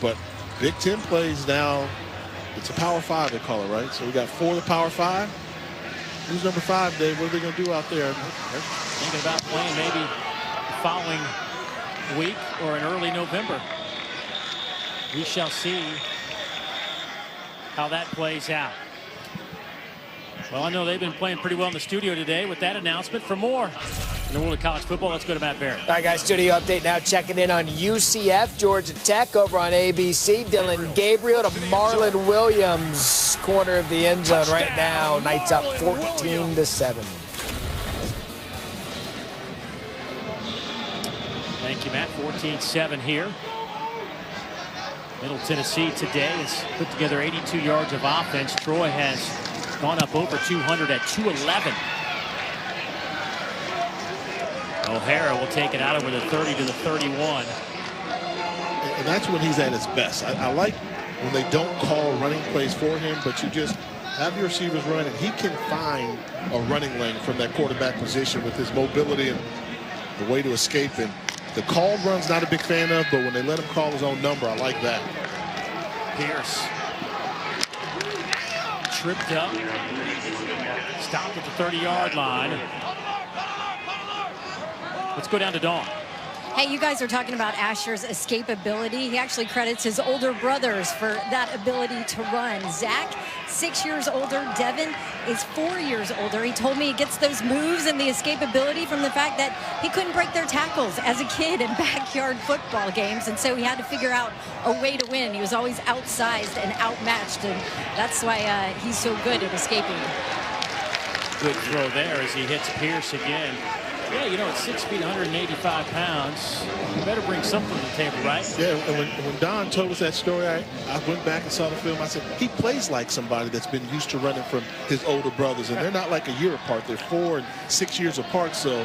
But Big Ten plays now. It's a Power 5, they call it, right? So we got 4 of the Power 5. Who's number 5, Dave? What are they going to do out there? They're thinking about playing maybe the following week or in early November. We shall see how that plays out. Well, I know they've been playing pretty well in the studio today with that announcement. For more in the world of college football, let's go to Matt Barrett. All right, guys, studio update now. Checking in on UCF, Georgia Tech over on ABC. Dylan Gabriel to Marlon Williams, corner of the end zone right now. Knights up 14-7. Thank you, Matt. 14-7 here. Middle Tennessee today has put together 82 yards of offense. Troy has gone up over 200 at 211. O'Hara will take it out over the 30 to the 31. And that's when he's at his best. I like when they don't call running plays for him, but you just have your receivers run, and he can find a running lane from that quarterback position with his mobility and the way to escape him. The called run's not a big fan of, but when they let him call his own number, I like that. Pierce tripped up, stopped at the 30-yard line. Let's go down to Dawn. Hey, you guys are talking about Asher's escapability. He actually credits his older brothers for that ability to run. Zach, 6 years older. Devin is 4 years older. He told me he gets those moves and the escapability from the fact that he couldn't break their tackles as a kid in backyard football games, and so he had to figure out a way to win. He was always outsized and outmatched, and that's why he's so good at escaping. Good throw there as he hits Pierce again. Yeah, you know, at 6 feet, 185 pounds, you better bring something to the table, right? Yeah, and when Don told us that story, I went back and saw the film. I said, he plays like somebody that's been used to running from his older brothers, and they're not like a year apart. They're 4 and 6 years apart, so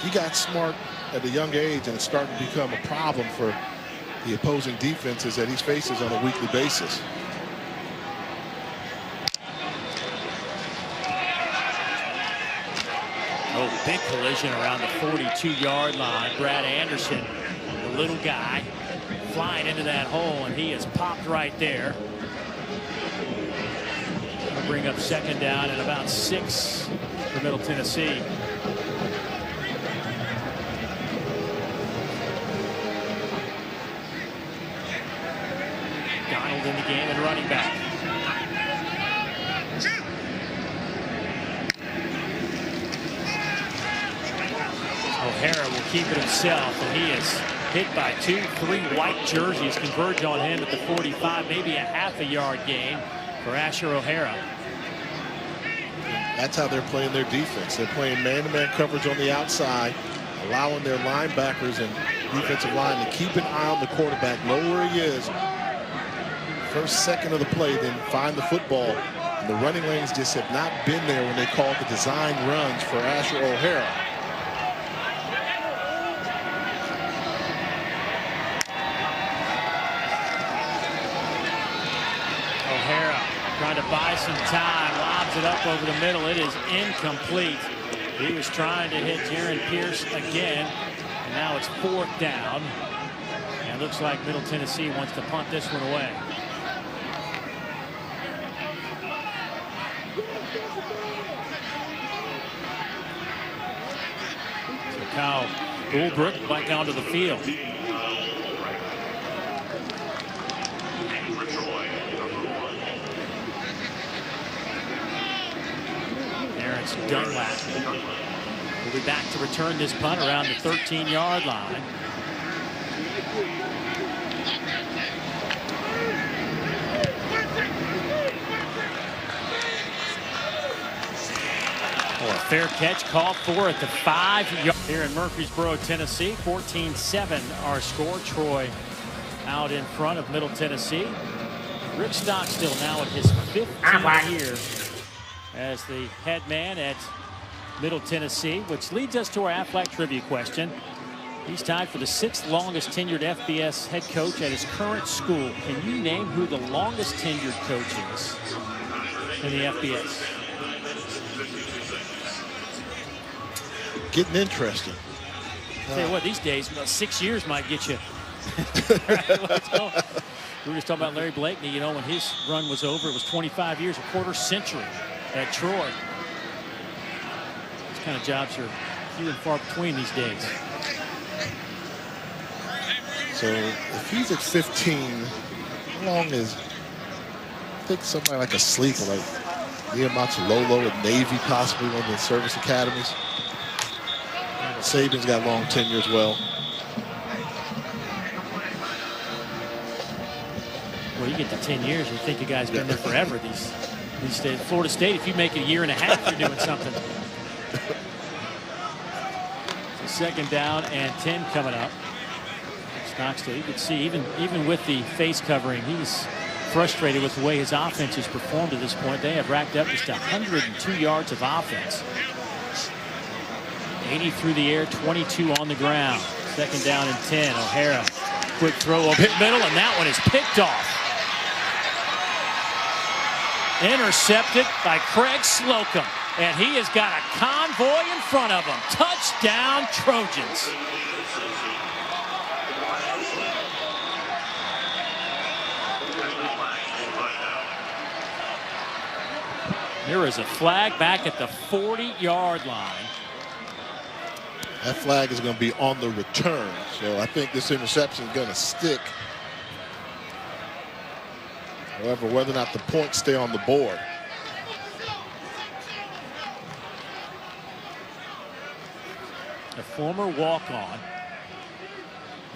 he got smart at a young age, and it's starting to become a problem for the opposing defenses that he faces on a weekly basis. Oh, big collision around the 42-yard line. Brad Anderson, the little guy, flying into that hole, and he is popped right there. Gonna bring up 2nd down and about 6 for Middle Tennessee. Donald in the game and running back. O'Hara will keep it himself, and he is hit by 2-3 white jerseys. Converge on him at the 45, maybe a half-a-yard gain for Asher O'Hara. That's how they're playing their defense. They're playing man-to-man coverage on the outside, allowing their linebackers and defensive line to keep an eye on the quarterback, know where he is. First second of the play, then find the football. And the running lanes just have not been there when they called the design runs for Asher O'Hara. Trying to buy some time, lobs it up over the middle. It is incomplete. He was trying to hit Jaron Pierce again, and now it's 4th down. And it looks like Middle Tennessee wants to punt this one away. So Kyle Ulbrich back onto the field. Dunlap will be back to return this punt around the 13-yard line. A fair catch called for at the 5-yard here in Murfreesboro, Tennessee. 14-7 our score. Troy out in front of Middle Tennessee. Rick Stockstill now at his 15th year as the head man at Middle Tennessee, which leads us to our Aflac trivia question. He's tied for the 6th longest tenured FBS head coach at his current school. Can you name who the longest tenured coach is in the FBS? Getting interesting. Tell you what, these days, 6 years might get you. Let's go. We were just talking about Larry Blakeney. You know, when his run was over, it was 25 years, a quarter century at Troy. These kind of jobs are few and far between these days. So if he's at 15, how long is, I think somebody like a sleeper like Niamachi Lolo at Navy, possibly one of the service academies. Saban's got long tenure as well. Well, you get to 10 years, you think the guy's been there forever. These days, Florida State, if you make it a year and a half, you're doing something. So 2nd down and 10 coming up. Stockstill, you can see even with the face covering, he's frustrated with the way his offense has performed to this point. They have racked up just 102 yards of offense. 80 through the air, 22 on the ground. 2nd down and 10. O'Hara, quick throw up hit middle, and that one is picked off. Intercepted by Craig Slocum, and he has got a convoy in front of him. Touchdown, Trojans. There is a flag back at the 40-yard line. That flag is going to be on the return. So I think this interception is going to stick. However, whether or not the points stay on the board. A former walk-on.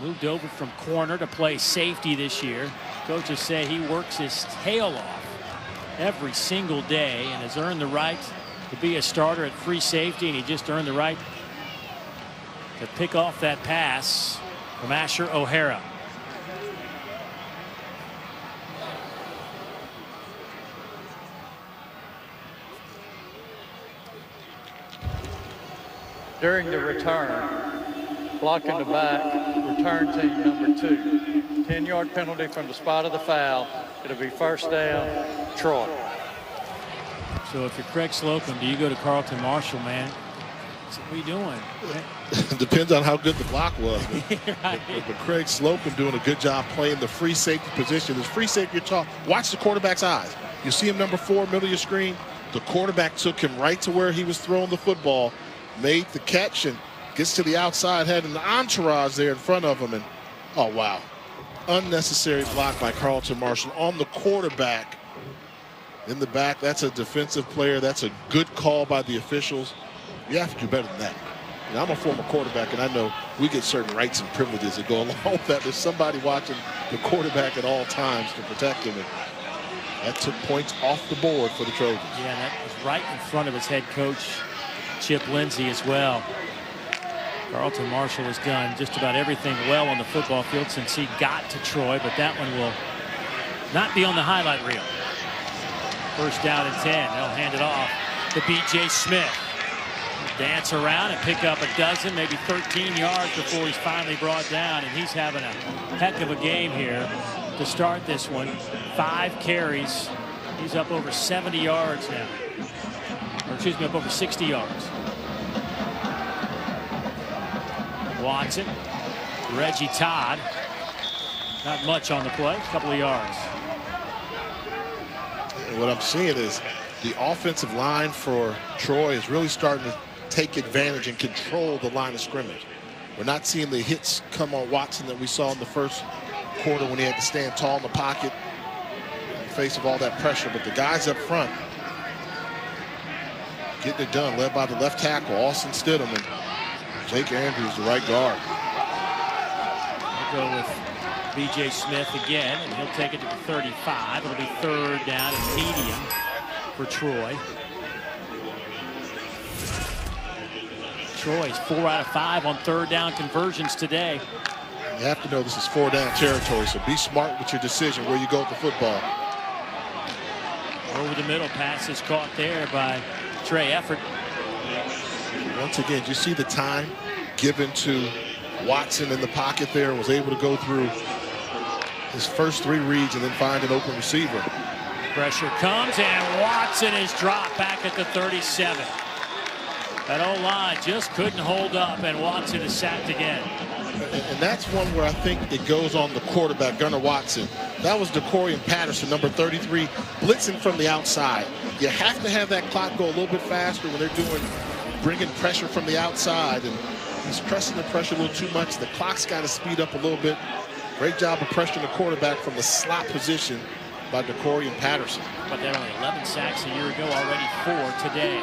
Moved over from corner to play safety this year. Coaches say he works his tail off every single day and has earned the right to be a starter at free safety, and he just earned the right to pick off that pass from Asher O'Hara. During the return, blocking the back, return team number 2. 10-yard penalty from the spot of the foul. It'll be first down, Troy. So if you're Craig Slocum, do you go to Carlton Martial, man? What are you doing? Depends on how good the block was. Right. But Craig Slocum doing a good job playing the free safety position. This free safety, you're talking, watch the quarterback's eyes. You see him number 4, middle of your screen. The quarterback took him right to where he was throwing the football, made the catch, and gets to the outside, had an entourage there in front of him. And, oh, wow. Unnecessary block by Carlton Martial on the quarterback in the back. That's a defensive player. That's a good call by the officials. You have to do better than that. You know, I'm a former quarterback, and I know we get certain rights and privileges that go along with that. There's somebody watching the quarterback at all times to protect him. And that took points off the board for the Trojans. Yeah, that was right in front of his head coach, Chip Lindsey, as well. Carlton Martial has done just about everything well on the football field since he got to Troy, but that one will not be on the highlight reel. First down and 10. They'll hand it off to B.J. Smith. Dance around and pick up a dozen, maybe 13 yards before he's finally brought down, and he's having a heck of a game here to start this one. 5 carries. He's up over 70 yards now. Or excuse me, up over 60 yards. Watson, Reggie Todd. Not much on the play, a couple of yards. And what I'm seeing is the offensive line for Troy is really starting to take advantage and control the line of scrimmage. We're not seeing the hits come on Watson that we saw in the first quarter when he had to stand tall in the pocket in the face of all that pressure. But the guys up front getting it done, led by the left tackle, Austin Stidham, and Jake Andrews, the right guard. We'll go with B.J. Smith again, and he'll take it to the 35. It'll be third down and medium for Troy. Troy's 4 out of 5 on third down conversions today. You have to know this is 4-down territory, so be smart with your decision where you go with the football. Over the middle, pass is caught there by Trey Effort. Once again, you see the time given to Watson in the pocket there, was able to go through his first 3 reads and then find an open receiver. Pressure comes, and Watson is dropped back at the 37. That O-line just couldn't hold up, and Watson is sacked again. And that's one where I think it goes on the quarterback, Gunnar Watson. That was DeCorian Patterson, number 33, blitzing from the outside. You have to have that clock go a little bit faster when they're bringing pressure from the outside, and he's pressing the pressure a little too much. The clock's got to speed up a little bit. Great job of pressuring the quarterback from the slot position by DeCorian Patterson. But there were only 11 sacks a year ago, already 4 today.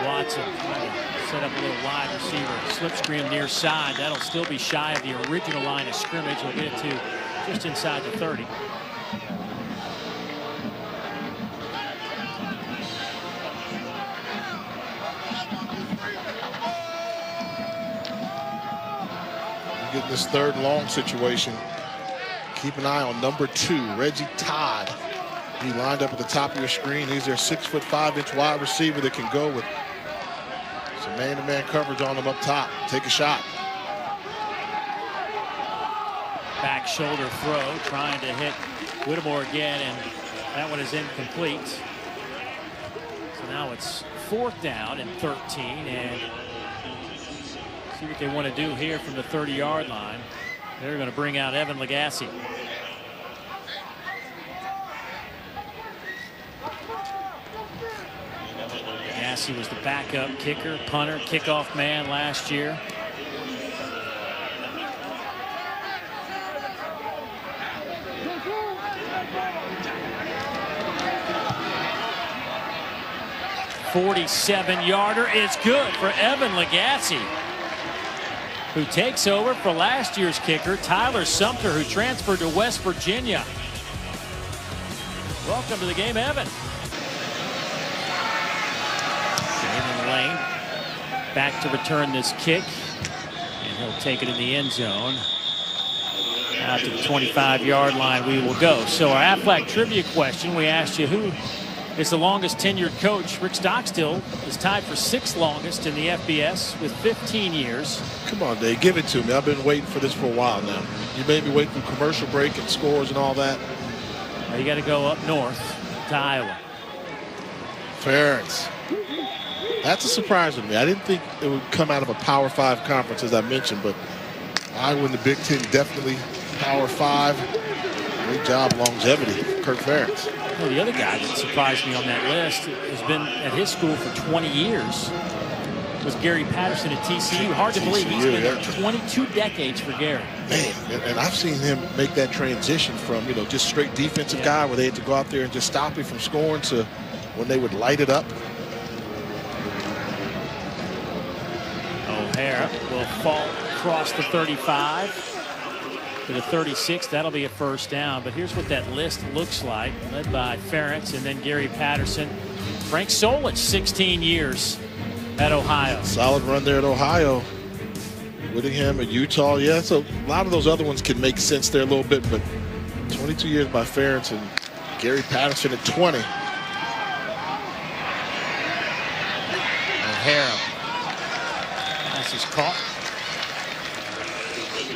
Watson trying to set up a little wide receiver slip screen near side. That'll still be shy of the original line of scrimmage. He'll get it to just inside the 30. Getting this third and long situation. Keep an eye on number 2, Reggie Todd. He lined up at the top of your screen. He's their 6'5" wide receiver that can go with some man-to-man coverage on him up top. Take a shot. Back shoulder throw, trying to hit Whittemore again, and that one is incomplete. So now it's 4th down and 13, and see what they want to do here from the 30-yard line. They're going to bring out Evan Lagasse. Lagasse was the backup kicker, punter, kickoff man last year. 47-yarder is good for Evan Lagasse, who takes over for last year's kicker, Tyler Sumter, who transferred to West Virginia. Welcome to the game, Evan. Damon Lane back to return this kick, and he'll take it in the end zone. Out to the 25-yard line we will go. So our Aflac trivia question, we asked you who is the longest tenured coach. Rick Stockstill is tied for 6th longest in the FBS with 15 years. Come on, Dave, give it to me. I've been waiting for this for a while now. You made me wait for commercial break and scores and all that. Well, you got to go up north to Iowa. Ferentz. That's a surprise to me. I didn't think it would come out of a Power 5 conference, as I mentioned, but Iowa in the Big Ten, definitely Power 5. Great job, longevity, Kirk Ferentz. Well, the other guy that surprised me on that list has been at his school for 20 years. Was Gary Patterson at TCU. Hard to believe he's been there 22 decades for Gary. Man, and I've seen him make that transition from, you know, just straight defensive guy where they had to go out there and just stop him from scoring to when they would light it up. O'Hara will fall across the 35 to the 36. That'll be a first down. But here's what that list looks like, led by Ferentz and then Gary Patterson. Frank Solich, 16 years at Ohio. Solid run there at Ohio. Whittingham at Utah. Yeah, so a lot of those other ones can make sense there a little bit, but 22 years by Ferentz and Gary Patterson at 20. O'Hara. Pass is caught.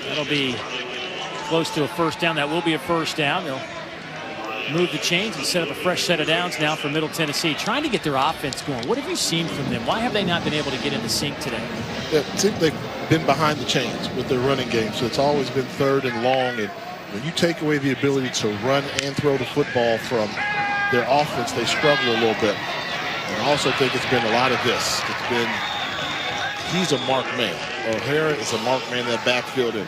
That'll be close to a first down. That will be a first down. They'll move the chains and set up a fresh set of downs now for Middle Tennessee, trying to get their offense going. What have you seen from them? Why have they not been able to get into sync today? Yeah, I think they've been behind the chains with their running game, so it's always been third and long. And when you take away the ability to run and throw the football from their offense, they struggle a little bit. And I also think it's been a lot of this. It's been, he's a mark man. O'Hara is a mark man in that backfield. And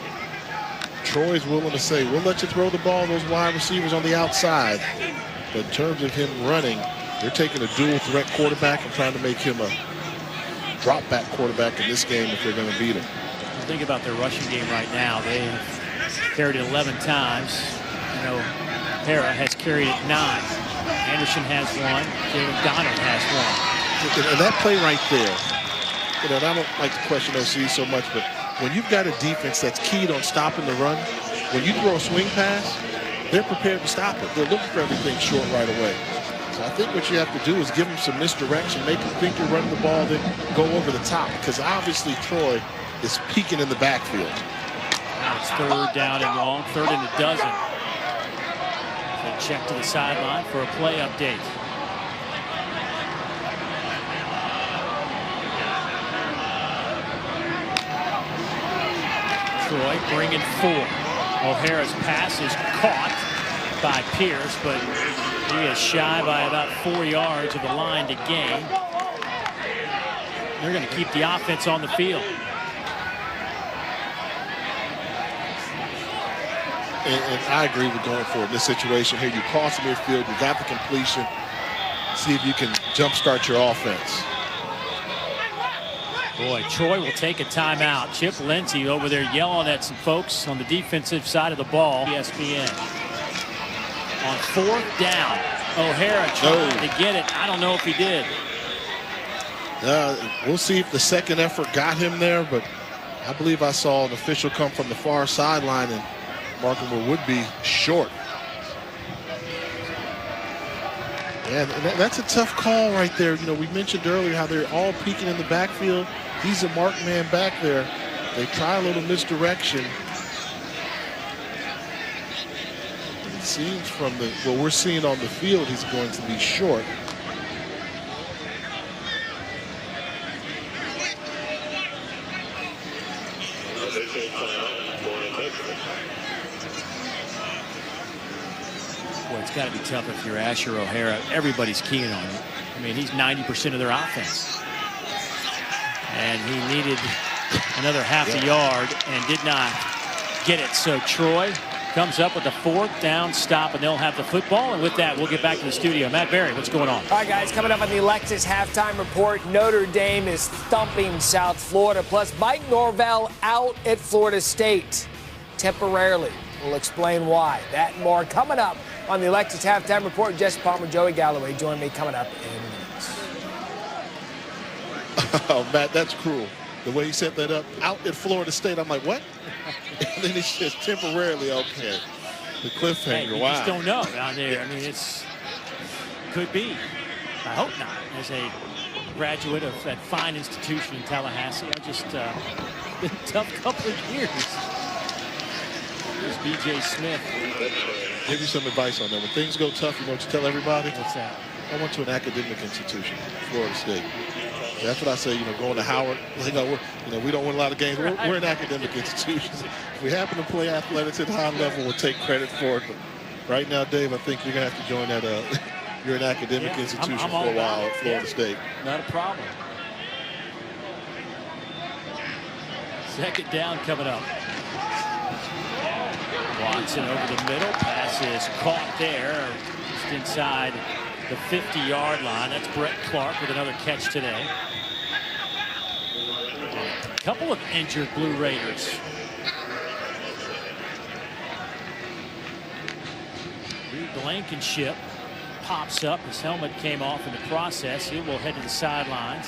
Troy's willing to say, we'll let you throw the ball, those wide receivers on the outside. But in terms of him running, they're taking a dual threat quarterback and trying to make him a drop back quarterback in this game if they're going to beat him. Think about their rushing game right now. They've carried it 11 times. You know, O'Hara has carried it 9. Anderson has 1. Jalen Donald has 1. And that play right there, you know, and I don't like to question OC so much, but when you've got a defense that's keyed on stopping the run, when you throw a swing pass, they're prepared to stop it. They're looking for everything short right away. So I think what you have to do is give them some misdirection, make them think you're running the ball, then go over the top. Because obviously Troy is peeking in the backfield. Now it's 3rd down and long, 3rd and a dozen. They check to the sideline for a play update. Troy bringing 4. O'Hara's pass is caught by Pierce, but he is shy by about 4 yards of the line to gain. They're going to keep the offense on the field. And I agree with going for it in this situation here. You cross the midfield, you got the completion. See if you can jumpstart your offense. Boy, Troy will take a timeout. Chip Lindsey over there yelling at some folks on the defensive side of the ball. ESPN. On 4th down, O'Hara trying to get it. I don't know if he did. We'll see if the second effort got him there, but I believe I saw an official come from the far sideline and Markham would be short. And that's a tough call right there. You know, we mentioned earlier how they're all peeking in the backfield. He's a marked man back there. They try a little misdirection. It seems from what we're seeing on the field, he's going to be short. Boy, it's got to be tough if you're Asher O'Hara. Everybody's keying on him. I mean, he's 90% of their offense. And he needed another half a yard and did not get it. So Troy comes up with the 4th down stop, and they'll have the football. And with that, we'll get back to the studio. Matt Berry, what's going on? All right, guys, coming up on the Lexus halftime report, Notre Dame is thumping South Florida. Plus, Mike Norvell out at Florida State temporarily. We'll explain why. That and more coming up on the Lexus halftime report. Jesse Palmer, Joey Galloway join me coming up in minutes. Oh, Matt, that's cruel. The way he set that up, out at Florida State, I'm like, what? And then he says temporarily, okay. The cliffhanger, hey, you wow. just don't know down there. I mean, could be. I hope not. As a graduate of that fine institution in Tallahassee, I just been a tough couple of years. Here's B.J. Smith. Give you some advice on that. When things go tough, you know what you tell everybody? What's that? I went to an academic institution, Florida State. That's what I say, going to Howard. We don't win a lot of games. We're an academic institution. If we happen to play athletics at a high level, we'll take credit for it. But right now, Dave, I think you're going to have to join that. You're an academic institution I'm for a while at Florida State. Not a problem. 2nd down coming up. Watson over the middle. Pass is caught there. Just inside the 50-yard line. That's Brett Clark with another catch today. A couple of injured Blue Raiders. Reed Blankenship pops up. His helmet came off in the process. He will head to the sidelines.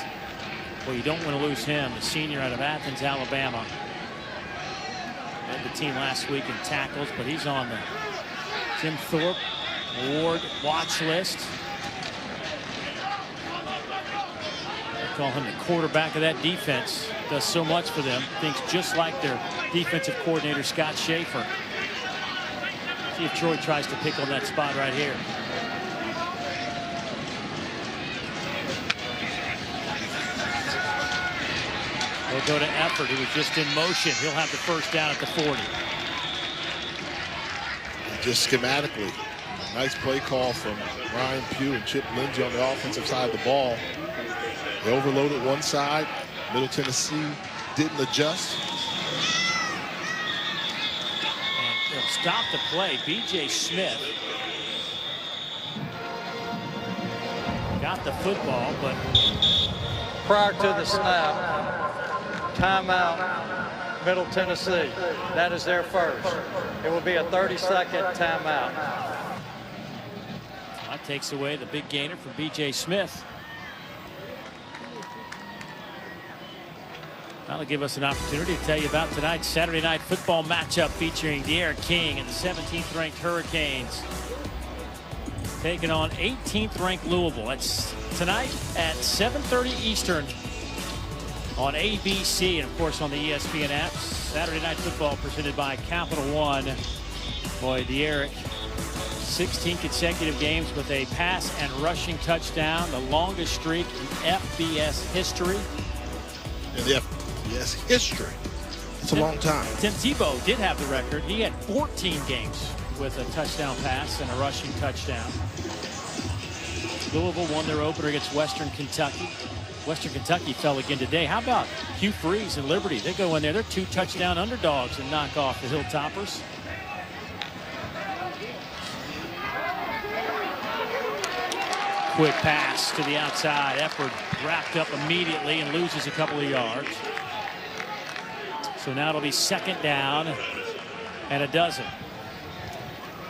Well, you don't want to lose him, the senior out of Athens, Alabama. Led the team last week in tackles, but he's on the Jim Thorpe award watch list. They call him the quarterback of that defense. Does so much for them. Thinks just like their defensive coordinator, Scott Schaefer. See if Troy tries to pick on that spot right here. They'll go to Effort, who was just in motion. He'll have the 1st down at the 40. Just schematically, nice play call from Ryan Pugh and Chip Lindsey on the offensive side of the ball. They overloaded one side. Middle Tennessee didn't adjust. And they'll stop the play. B.J. Smith got the football, but Prior to the snap, timeout, Middle Tennessee. That is their first. It will be a 30-second timeout. that takes away the big gainer from B.J. Smith. That'll give us an opportunity to tell you about tonight's Saturday night football matchup featuring De'Aaron King and the 17th ranked Hurricanes taking on 18th ranked Louisville. That's tonight at 7:30 Eastern on ABC and of course on the ESPN app. Saturday night football presented by Capital One. Boy, De'Aaron, 16 consecutive games with a pass and rushing touchdown, the longest streak in FBS history. In the FBS history. It's a long time. Tim Tebow did have the record. He had 14 games with a touchdown pass and a rushing touchdown. Louisville won their opener against Western Kentucky. Western Kentucky fell again today. How about Hugh Freeze and Liberty? They go in there. They're 2 touchdown underdogs and knock off the Hilltoppers. Quick pass to the outside. Effort wrapped up immediately and loses a couple of yards. So now it'll be 2nd down and a dozen.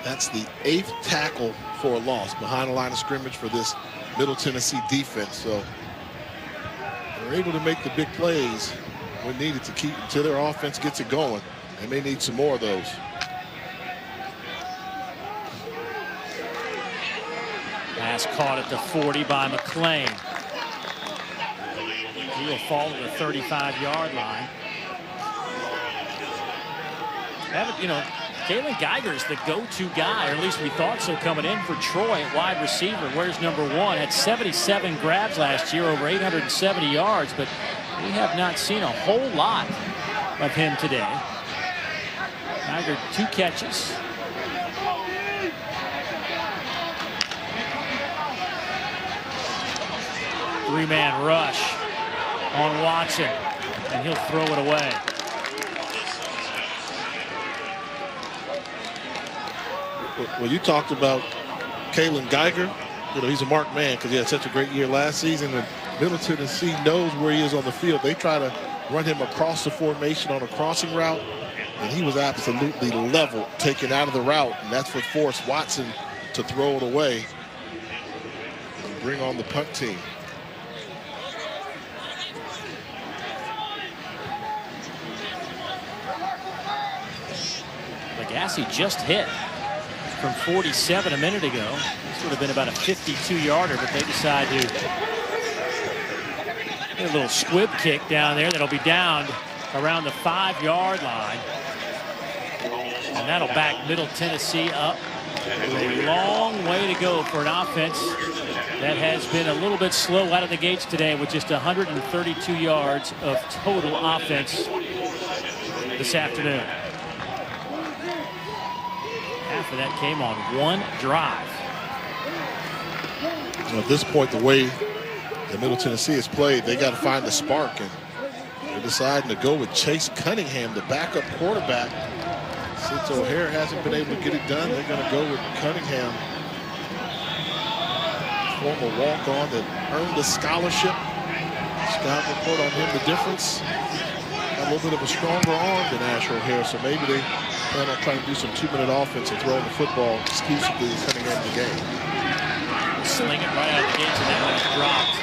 That's the 8th tackle for a loss behind the line of scrimmage for this Middle Tennessee defense. So they're able to make the big plays when needed to keep until their offense gets it going. They may need some more of those. Pass caught at the 40 by McClain. He will fall to the 35-yard line. Kalen Geiger's the go-to guy, or at least we thought so coming in for Troy at wide receiver. Where's number 1? Had 77 grabs last year, over 870 yards, but we have not seen a whole lot of him today. Geiger 2 catches. Three-man rush on Watson, and he'll throw it away. Well, you talked about Kalen Geiger. You know, he's a marked man because he had such a great year last season. And Middle Tennessee knows where he is on the field. They try to run him across the formation on a crossing route, and he was absolutely level, taken out of the route, and that's what forced Watson to throw it away and bring on the punt team. Legassi just hit from 47 a minute ago. This would have been about a 52-yarder, but they decide to get a little squib kick down there that'll be down around the 5-yard line. And that'll back Middle Tennessee up. A long way to go for an offense that has been a little bit slow out of the gates today with just 132 yards of total offense this afternoon. Half of that came on one drive. At this point, the way that Middle Tennessee has played, they got to find the spark, and they're deciding to go with Chase Cunningham, the backup quarterback. Since O'Hare hasn't been able to get it done, they're going to go with Cunningham, former walk-on that earned a scholarship. Scout report on him, the difference. A little bit of a stronger arm than Asher O'Hare, so maybe they plan on trying to do some 2-minute offense and throwing the football exclusively to Cunningham in the game. Sling it right out of the gates, and that one's dropped.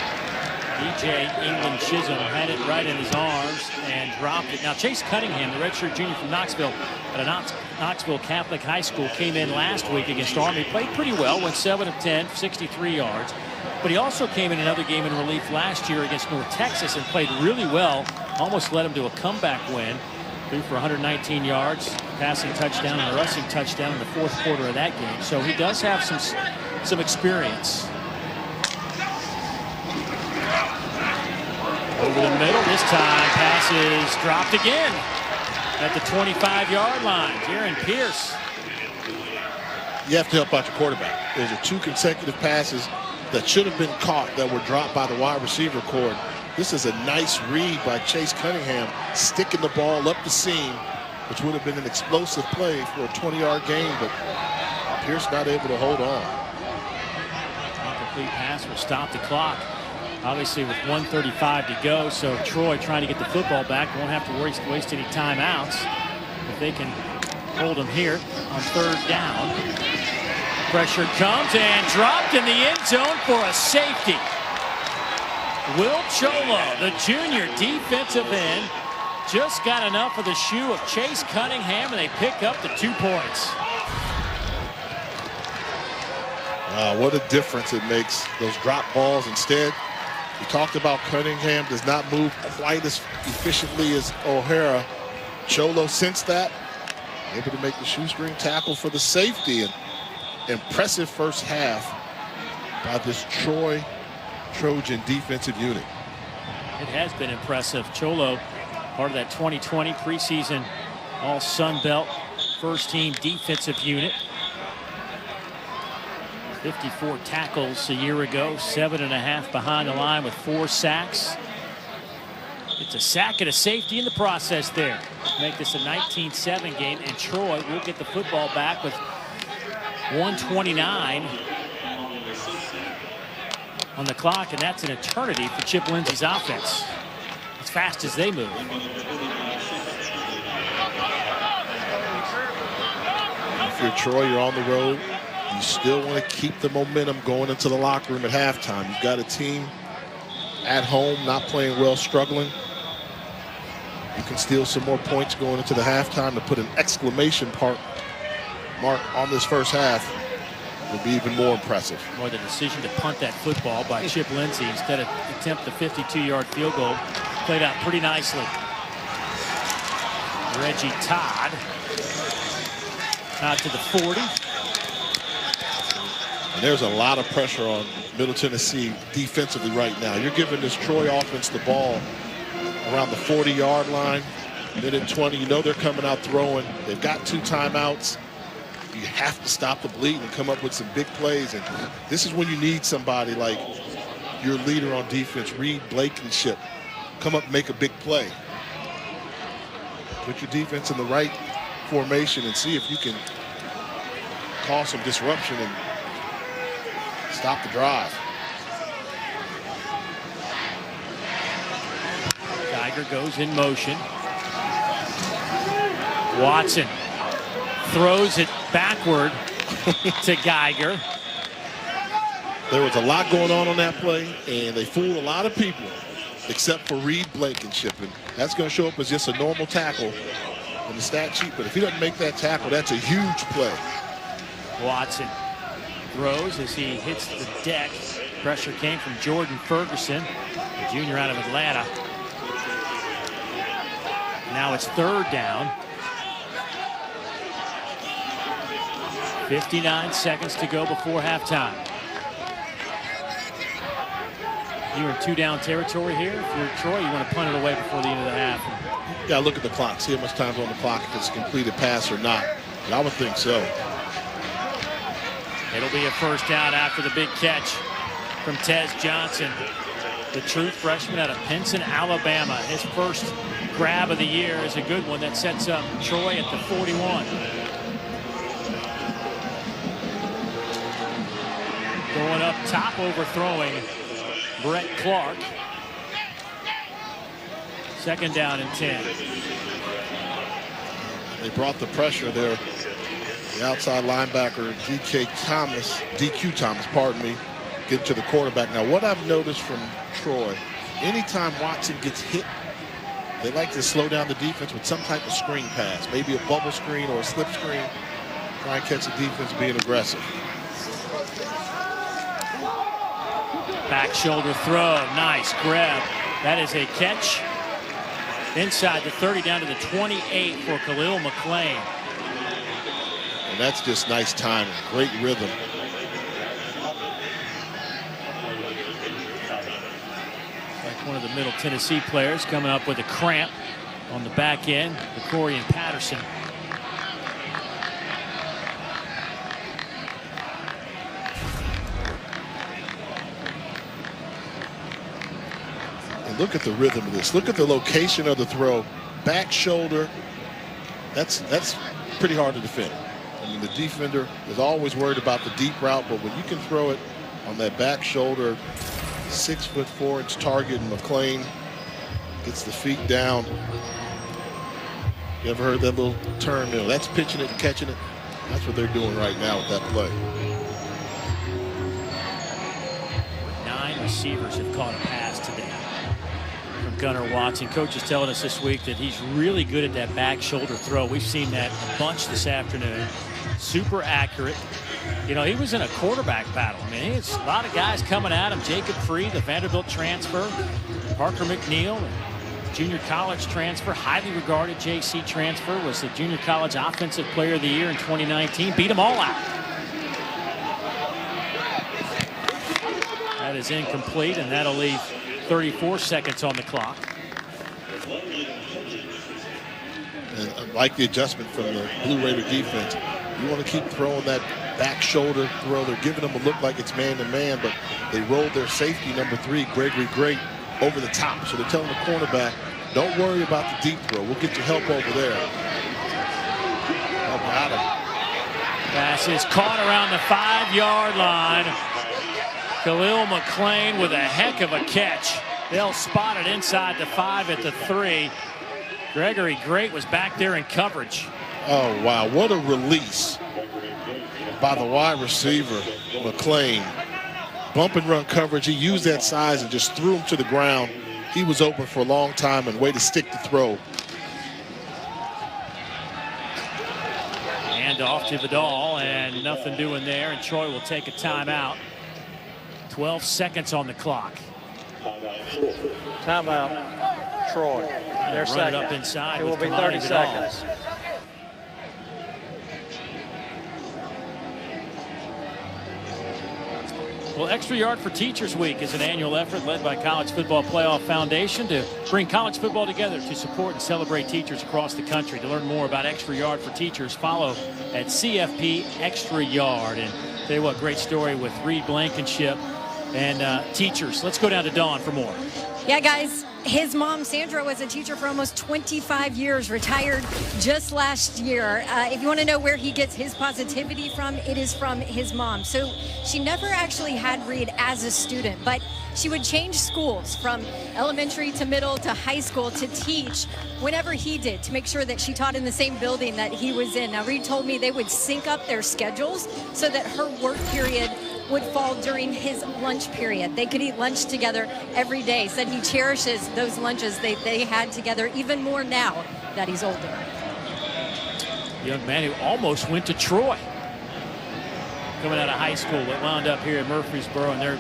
DJ England Chisholm had it right in his arms and dropped it. Now Chase Cunningham, the redshirt junior from Knoxville at a Knoxville Catholic High School, came in last week against Army, played pretty well, went 7 of 10, 63 yards. But he also came in another game in relief last year against North Texas and played really well, almost led him to a comeback win. Threw for 119 yards, passing touchdown and a rushing touchdown in the fourth quarter of that game. So he does have some experience. Over the middle, this time pass is dropped again at the 25-yard line. Jaron Pierce. You have to help out your quarterback. Those are 2 consecutive passes that should have been caught that were dropped by the wide receiver core. This is a nice read by Chase Cunningham, sticking the ball up the seam, which would have been an explosive play for a 20-yard gain, but Pierce not able to hold on. Incomplete pass will stop the clock. Obviously with 1:35 to go, so Troy trying to get the football back won't have to waste any timeouts if they can hold them here on 3rd down. Pressure comes and dropped in the end zone for a safety. Will Cholo, the junior defensive end, just got enough of the shoe of Chase Cunningham, and they pick up the 2 points. What a difference it makes, those drop balls. Instead, we talked about Cunningham does not move quite as efficiently as O'Hara. Cholo sensed that, able to make the shoestring tackle for the safety. And impressive first half by this Trojan defensive unit. It has been impressive. Cholo, part of that 2020 preseason All Sun Belt first team defensive unit. 54 tackles a year ago, 7.5 behind the line with 4 sacks. It's a sack and a safety in the process there. Make this a 19-7 game, and Troy will get the football back with 1:29 on the clock, and that's an eternity for Chip Lindsey's offense, as fast as they move. If you're Troy, you're on the road. You still want to keep the momentum going into the locker room at halftime. You've got a team at home not playing well, struggling. You can steal some more points going into the halftime to put an exclamation mark on this first half. Would be even more impressive. More the decision to punt that football by Chip Lindsey instead of attempt the 52-yard field goal. Played out pretty nicely. Reggie Todd out to the 40. And there's a lot of pressure on Middle Tennessee defensively right now. You're giving this Troy offense the ball around the 40-yard line, minute 20. You know they're coming out throwing. They've got 2 timeouts. You have to stop the bleed and come up with some big plays. And this is when you need somebody like your leader on defense, Reed Blankenship. Come up and make a big play. Put your defense in the right formation and see if you can cause some disruption and stop the drive. Geiger goes in motion. Watson throws it backward to Geiger. There was a lot going on that play, and they fooled a lot of people, except for Reed Blankenship. And that's going to show up as just a normal tackle on the stat sheet. But if he doesn't make that tackle, that's a huge play. Watson throws as he hits the deck. Pressure came from Jordan Ferguson, the junior out of Atlanta. Now it's 3rd down. 59 seconds to go before halftime. You're in 2-down territory here. If you're Troy, you want to punt it away before the end of the half. Yeah, look at the clock. See how much time's on the clock, if it's a completed pass or not. But I would think so. It'll be a 1st down after the big catch from Tez Johnson, the true freshman out of Pinson, Alabama. His first grab of the year is a good one that sets up Troy at the 41. Going up top, overthrowing Brett Clark. 2nd down and 10. They brought the pressure there. The outside linebacker, DQ Thomas, pardon me, get to the quarterback. Now, what I've noticed from Troy, anytime Watson gets hit, they like to slow down the defense with some type of screen pass, maybe a bubble screen or a slip screen. Try and catch the defense being aggressive. Back shoulder throw, nice grab. That is a catch inside the 30 down to the 28 for Khalil McClain. And that's just nice timing, great rhythm. Like one of the Middle Tennessee players coming up with a cramp on the back end, Corian Patterson. And look at the rhythm of this. Look at the location of the throw. Back shoulder. That's pretty hard to defend. I mean, the defender is always worried about the deep route, but when you can throw it on that back shoulder, 6'4" target, and McClain gets the feet down. You ever heard that little term? You know, that's pitching it and catching it. That's what they're doing right now with that play. 9 receivers have caught a pass today from Gunnar Watson. Coach is telling us this week that he's really good at that back shoulder throw. We've seen that a bunch this afternoon. Super accurate. You know, he was in a quarterback battle. I mean, it's a lot of guys coming at him. Jacob Free, the Vanderbilt transfer. Parker McNeil, junior college transfer, highly regarded JC transfer, was the junior college offensive player of the year in 2019. Beat them all out. That is incomplete, and that'll leave 34 seconds on the clock. And I like the adjustment from the Blue Raider defense. You want to keep throwing that back shoulder throw. They're giving them a look like it's man-to-man, but they rolled their safety, number 3, Gregory Great, over the top. So they're telling the cornerback, don't worry about the deep throw. We'll get you help over there. Oh, got him. Pass is caught around the 5-yard line. Khalil McClain with a heck of a catch. They'll spot it inside the 5 at the 3. Gregory Great was back there in coverage. Oh, wow. What a release by the wide receiver, McClain. Bump and run coverage. He used that size and just threw him to the ground. He was open for a long time, and way to stick the throw. Hand off to Vidal, and nothing doing there, and Troy will take a timeout. 12 seconds on the clock. Timeout, Troy. Their Run second. it up inside. It will with be Kamani 30 Vidal. seconds. Well, Extra Yard for Teachers Week is an annual effort led by College Football Playoff Foundation to bring college football together to support and celebrate teachers across the country. To learn more about Extra Yard for Teachers, follow at CFP Extra Yard. And tell you what, great story with Reed Blankenship and teachers. Let's go down to Dawn for more. Yeah, guys, His mom, Sandra, was a teacher for almost 25 years, retired just last year. If you want to know where he gets his positivity from, it is from his mom. So she never actually had Reed as a student, but she would change schools from elementary to middle to high school to teach whenever he did, to make sure that she taught in the same building that he was in. Now, Reed told me they would sync up their schedules so that her work period would fall during his lunch period. They could eat lunch together every day. Said he cherishes those lunches they had together even more now that he's older. Young man who almost went to Troy. Coming out of high school, but wound up here in Murfreesboro, and they're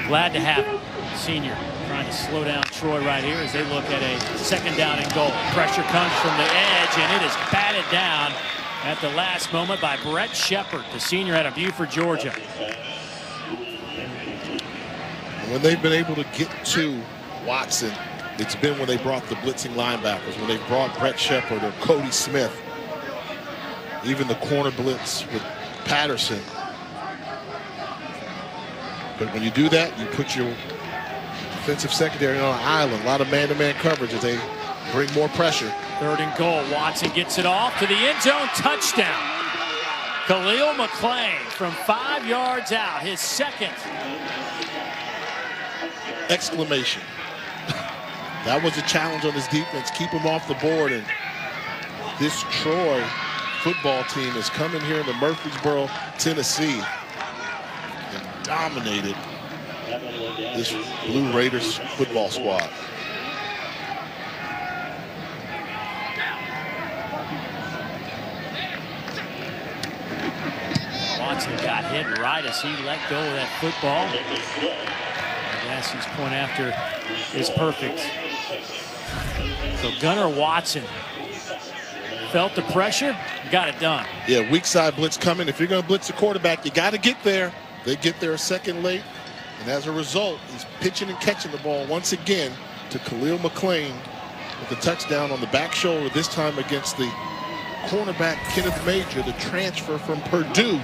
glad to have him. Senior trying to slow down Troy right here as they look at a second down and goal. Pressure comes from the edge, and it is batted down at the last moment by Brett Shepard, the senior out of Buford, Georgia. When they've been able to get to Watson, it's been when they brought the blitzing linebackers, when they brought Brett Shepard or Cody Smith, even the corner blitz with Patterson. But when you do that, you put your defensive secondary on an island. A lot of man-to-man coverage as they bring more pressure. Third and goal. Watson gets it off to the end zone. Touchdown. Khalil McClain from 5 yards out. His second. Exclamation. That was a challenge on his defense. Keep him off the board. And this Troy football team has come in here into Murfreesboro, Tennessee, and dominated this Blue Raiders football squad. Watson got hit right as he let go of that football. Gassie's point after is perfect. So Gunnar Watson felt the pressure, got it done. Yeah, weak side blitz coming. If you're going to blitz the quarterback, you got to get there. They get there a second late, and as a result, he's pitching and catching the ball once again to Khalil McClain with the touchdown on the back shoulder, this time against the cornerback Kenneth Major, the transfer from Purdue.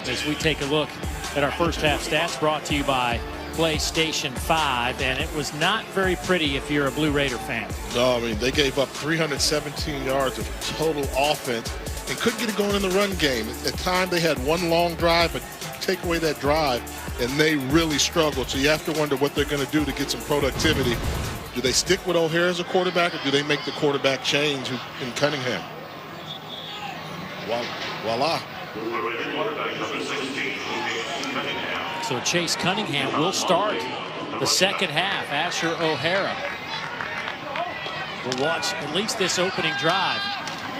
As we take a look at our first half stats, brought to you by PlayStation 5, and it was not very pretty if you're a Blue Raider fan. No, I mean, they gave up 317 yards of total offense and couldn't get it going in the run game. At times they had one long drive, but take away that drive, and they really struggled. So you have to wonder what they're going to do to get some productivity. Do they stick with O'Hare as a quarterback, or do they make the quarterback change in Cunningham? Voila. So Chase Cunningham will start the second half. Asher O'Hara will watch at least this opening drive.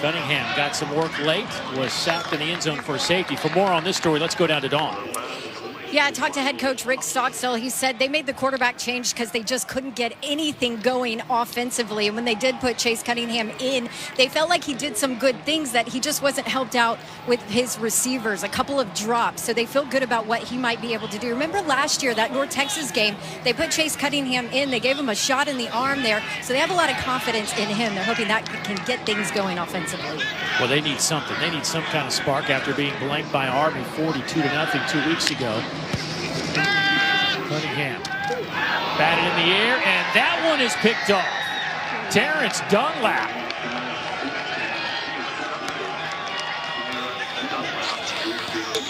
Cunningham got some work late, was sacked in the end zone for safety. For more on this story, let's go down to Dawn. Yeah, I talked to head coach Rick Stockstill. He said they made the quarterback change because they just couldn't get anything going offensively. And when they did put Chase Cunningham in, they felt like he did some good things, that he just wasn't helped out with his receivers, a couple of drops. So they feel good about what he might be able to do. Remember last year, that North Texas game, they put Chase Cunningham in. They gave him a shot in the arm there. So they have a lot of confidence in him. They're hoping that can get things going offensively. Well, they need something. They need some kind of spark after being blanked by Army 42-0 2 weeks ago. Cunningham batted in the air, and that one is picked off. Terrence Dunlap.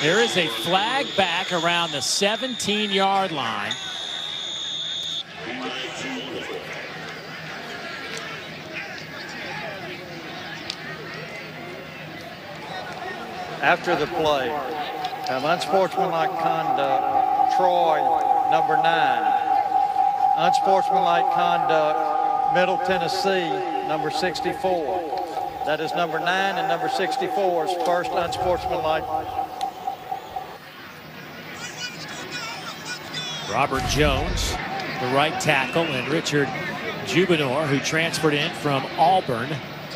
There is a flag back around the 17-yard line. After the play, unsportsmanlike conduct, Troy, number 9. Unsportsmanlike conduct, Middle Tennessee, number 64. That is number 9 and number 64's first unsportsmanlike. Robert Jones, the right tackle, and Richard Jubinor, who transferred in from Auburn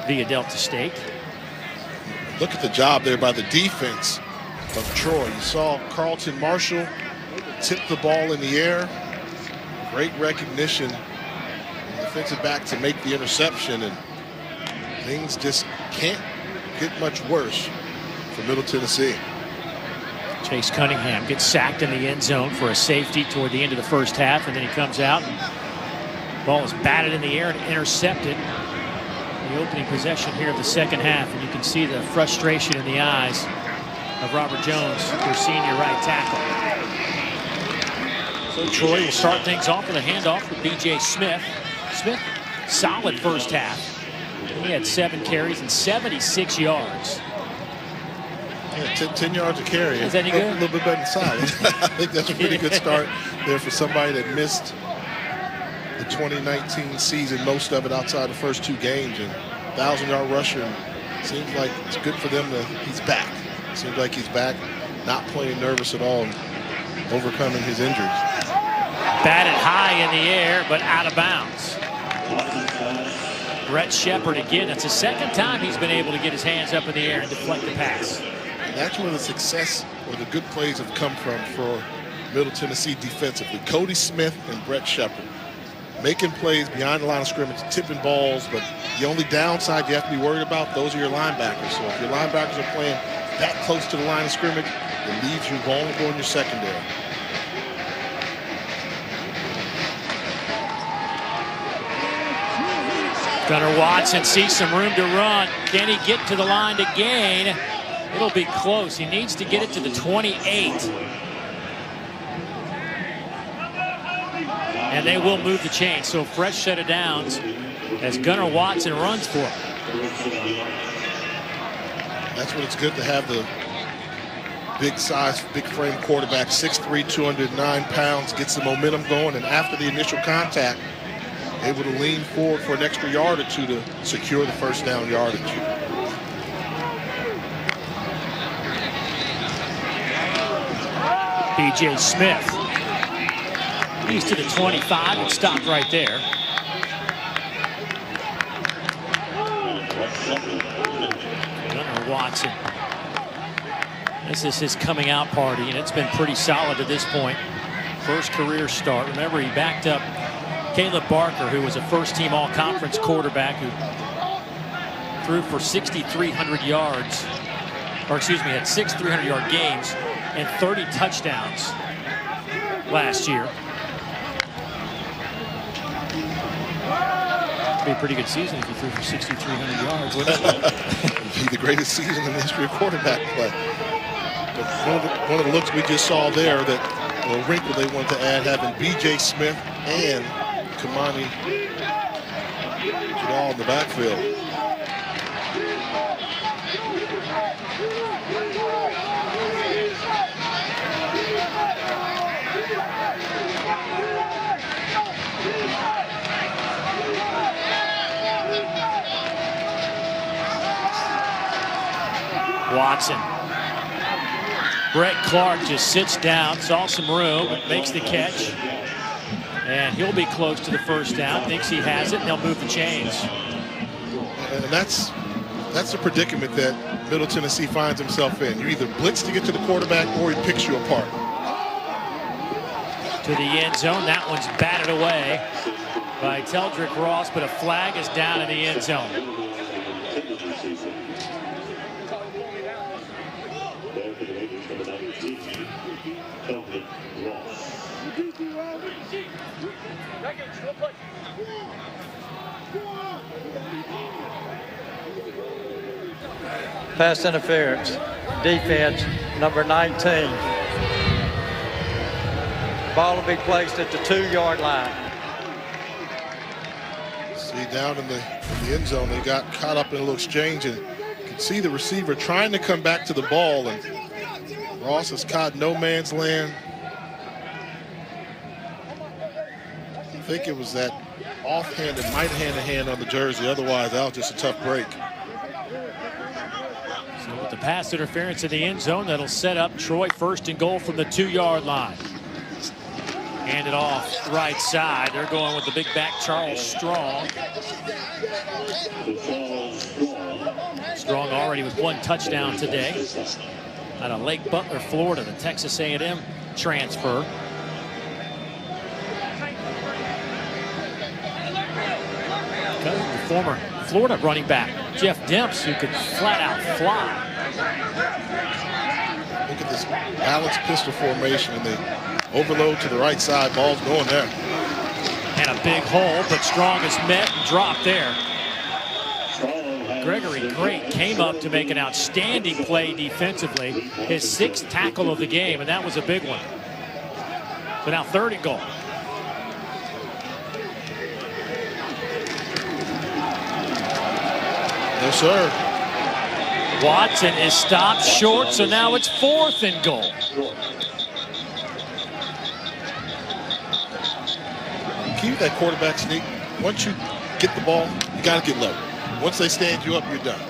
via Delta State. Look at the job there by the defense of Troy. You saw Carlton Marshall tip the ball in the air. Great recognition. Defensive back to make the interception, and things just can't get much worse for Middle Tennessee. Chase Cunningham gets sacked in the end zone for a safety toward the end of the first half, and then he comes out and Ball is batted in the air and intercepted. The opening possession here of the second half, and you can see the frustration in the eyes of Robert Jones, their senior right tackle. So Troy will start things off with a handoff with B.J. Smith. Smith, solid first half. He had 7 carries and 76 yards. Yeah, 10 yards a carry. Is that any good? A little bit better than solid. I think that's a pretty good start there for somebody that missed the 2019 season, most of it outside the first 2 games, and 1,000-yard rusher. And seems like it's good for them that he's back. Seems like he's back, not playing nervous at all, and overcoming his injuries. Batted high in the air, but out of bounds. Brett Shepard again. That's the second time he's been able to get his hands up in the air and deflect the pass. That's where the success or the good plays have come from for Middle Tennessee defensively. Cody Smith and Brett Shepard making plays beyond the line of scrimmage, tipping balls, but the only downside you have to be worried about, those are your linebackers. So if your linebackers are playing that close to the line of scrimmage, it leaves you vulnerable in your secondary. Gunnar Watson sees some room to run. Can he get to the line to gain? It'll be close. He needs to get it to the 28. And they will move the chain. So fresh set of downs as Gunnar Watson runs for it. That's what it's good to have the big size, big frame quarterback, 6'3", 209 pounds, gets the momentum going, and after the initial contact, able to lean forward for an extra yard or 2 to secure the first down yardage. B.J. Smith. He's to the 25 and stopped right there. Gunnar Watson. This is his coming out party, and it's been pretty solid to this point. First career start. Remember, he backed up Caleb Barker, who was a first-team all-conference quarterback who threw for 6,300 yards, or excuse me, had 6 300-yard games and 30 touchdowns last year. It'd be a pretty good season if you threw for 6,300 yards, wouldn't it? It'd be the greatest season in the history of quarterback play. But one of the looks we just saw there, that a wrinkle they wanted to add, having B.J. Smith and Kamani Jadal in the backfield. Watson. Brett Clark just sits down, saw some room, makes the catch. And he'll be close to the first down. Thinks he has it, and they'll move the chains. And that's the predicament that Middle Tennessee finds himself in. You either blitz to get to the quarterback or he picks you apart. To the end zone. That one's batted away by Teldrick Ross, but a flag is down in the end zone. Pass interference. Defense, number 19. Ball will be placed at the 2-yard line. See, down in the end zone, they got caught up in a little exchange, and you can see the receiver trying to come back to the ball, and Ross has caught no man's land. I think it was that offhanded, might hand-to-hand on the jersey. Otherwise, that was just a tough break. So with the pass interference in the end zone, that'll set up Troy first and goal from the 2-yard line. Hand it off right side. They're going with the big back, Charles Strong. Strong already with 1 touchdown today. Out of Lake Butler, Florida, the Texas A&M transfer. The former Florida running back, Jeff Demps, who could flat out fly. Look at this balanced pistol formation, and they overload to the right side. Ball's going there. And a big hole, but Strong is met and dropped there. Gregory Great came up to make an outstanding play defensively. His 6th tackle of the game, and that was a big one. So now 3rd and goal. Yes, sir. Watson is stopped short, so now it's 4th and goal. Keep that quarterback sneak. Once you get the ball, you got to get low. Once they stand you up, you're done.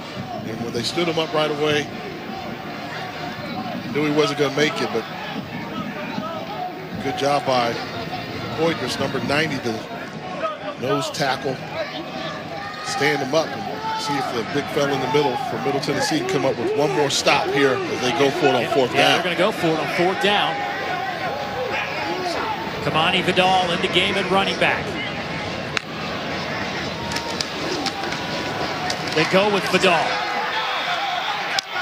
And when they stood him up right away, knew he wasn't going to make it, but good job by Hoyters, number 90, the nose tackle. Stand him up and see if the big fella in the middle from Middle Tennessee can come up with one more stop here as they go for it on 4th down. They're going to go for it on 4th down. Kamani Vidal in the game at running back. They go with Vidal.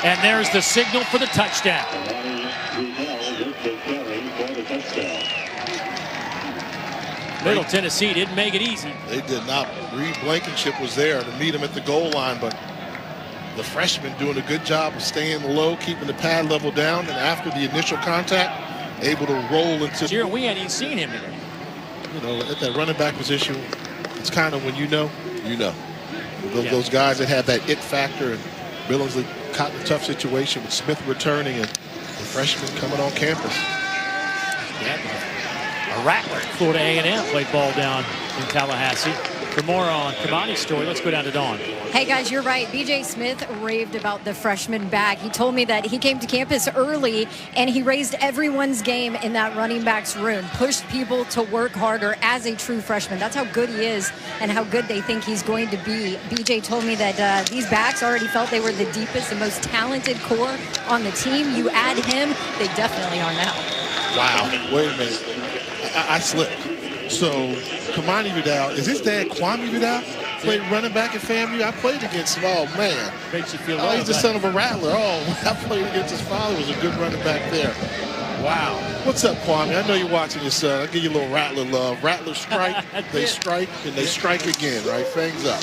And there's the signal for the touchdown. Middle Tennessee didn't make it easy. They did not. Reed Blankenship was there to meet him at the goal line, but the freshman doing a good job of staying low, keeping the pad level down, and after the initial contact, able to roll into. Here we hadn't even seen him today. You know, at that running back position, it's kind of when you know. Those guys that have that it factor, and Billingsley caught in a tough situation with Smith returning and the freshman coming on campus. Yeah, a Rattler. Florida A&M played ball down in Tallahassee. For more on Kamani's story, let's go down to Dawn. Hey guys, you're right. B.J. Smith raved about the freshman back. He told me that he came to campus early and he raised everyone's game in that running back's room, pushed people to work harder as a true freshman. That's how good he is and how good they think he's going to be. B.J. told me that these backs already felt they were the deepest and most talented core on the team. You add him, they definitely are now. Wow. Wait a minute. I slipped. So, Kamani Vidal, is his dad Kwame Vidal? Played running back at FAMU. I played against him. Oh, man. Makes you feel he's the son of a Rattler. Oh, I played against his father. Was a good running back there. Wow. What's up, Kwame? I know you're watching your son. I'll give you a little Rattler love. Rattler strike, they strike, and they strike again, right? Fangs up.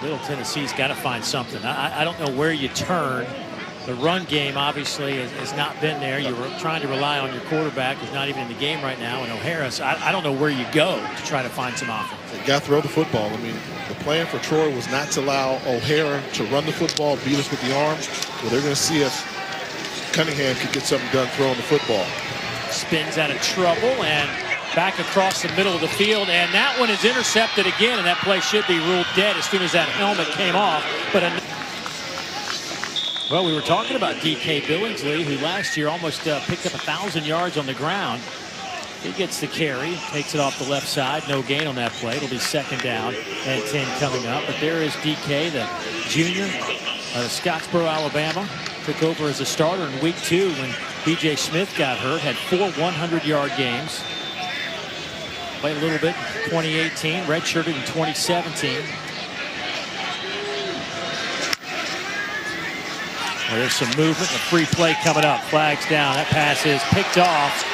Middle Tennessee's got to find something. I don't know where you turn. The run game obviously has not been there. You were trying to rely on your quarterback, who's not even in the game right now, and O'Hara. So I don't know where you go to try to find some offense. They got to throw the football. I mean, the plan for Troy was not to allow O'Hara to run the football, beat us with the arms. Well, they're going to see if Cunningham could get something done throwing the football. Spins out of trouble and back across the middle of the field, and that one is intercepted again, and that play should be ruled dead as soon as that helmet came off. But well, we were talking about D.K. Billingsley, who last year almost picked up 1,000 yards on the ground. He gets the carry, takes it off the left side. No gain on that play. It'll be 2nd down and 10 coming up. But there is D.K., the junior out of Scottsboro, Alabama. Took over as a starter in week 2 when B.J. Smith got hurt. Had 4 100-yard games. Played a little bit in 2018, redshirted in 2017. Well, there's some movement, a free play coming up. Flags down. That pass is picked off.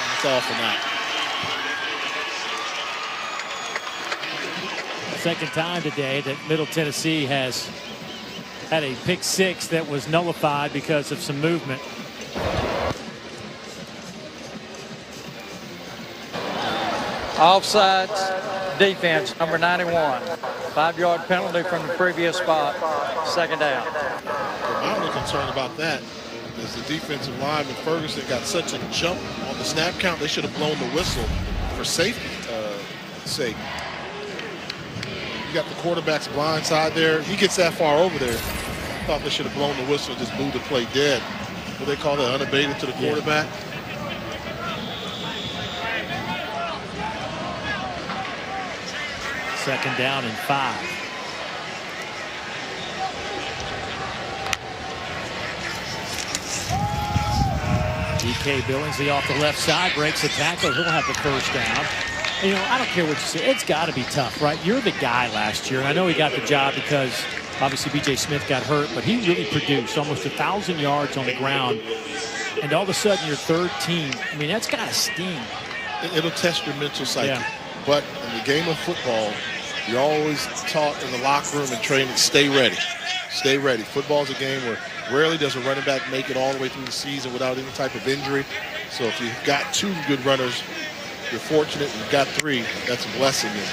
That's all for now. Second time today that Middle Tennessee has had a pick 6 that was nullified because of some movement. Offsides defense, number 91. 5-yard penalty from the previous spot. 2nd down. I'm only concerned about that is the defensive lineman Ferguson got such a jump on the snap count. They should have blown the whistle for safety sake. You got the quarterback's blind side there. He gets that far over there. I thought they should have blown the whistle and just moved the play dead. What they call that, unabated to the quarterback. Second down and 5. D.K. Billingsley off the left side, breaks the tackle. He'll have the 1st down. You know, I don't care what you say. It's got to be tough, right? You're the guy last year, and I know he got the job because Obviously, B.J. Smith got hurt, but he really produced almost 1,000 yards on the ground. And all of a sudden, your third team, I mean, that's got to sting. It'll test your mental psyche. Yeah. But in the game of football, you're always taught in the locker room and training, stay ready. Stay ready. Football's a game where rarely does a running back make it all the way through the season without any type of injury. So if you've got 2 good runners, you're fortunate. You've got 3, that's a blessing. And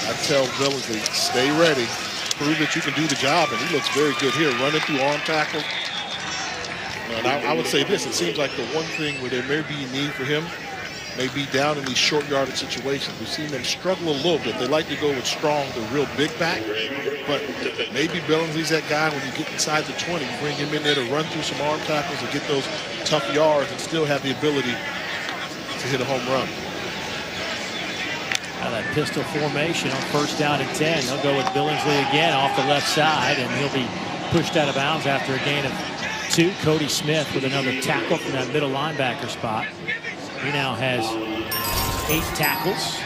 I tell Billingsley, stay ready. Prove that you can do the job, and he looks very good here, running through arm tackles. And I would say this, it seems like the one thing where there may be a need for him may be down in these short yardage situations. We've seen them struggle a little bit. They like to go with Strong, the real big back, but maybe Billingsley's that guy when you get inside the 20, you bring him in there to run through some arm tackles and get those tough yards and still have the ability to hit a home run. Now that pistol formation on 1st down and 10. They'll go with Billingsley again off the left side, and he'll be pushed out of bounds after a gain of 2. Cody Smith with another tackle from that middle linebacker spot. He now has 8 tackles.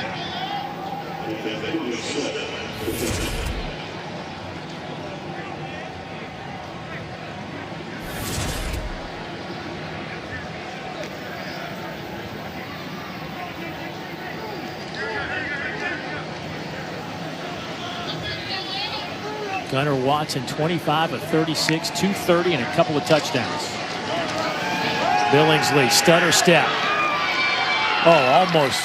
Gunnar Watson, 25 of 36, 230, and a couple of touchdowns. Billingsley, stutter step. Oh, almost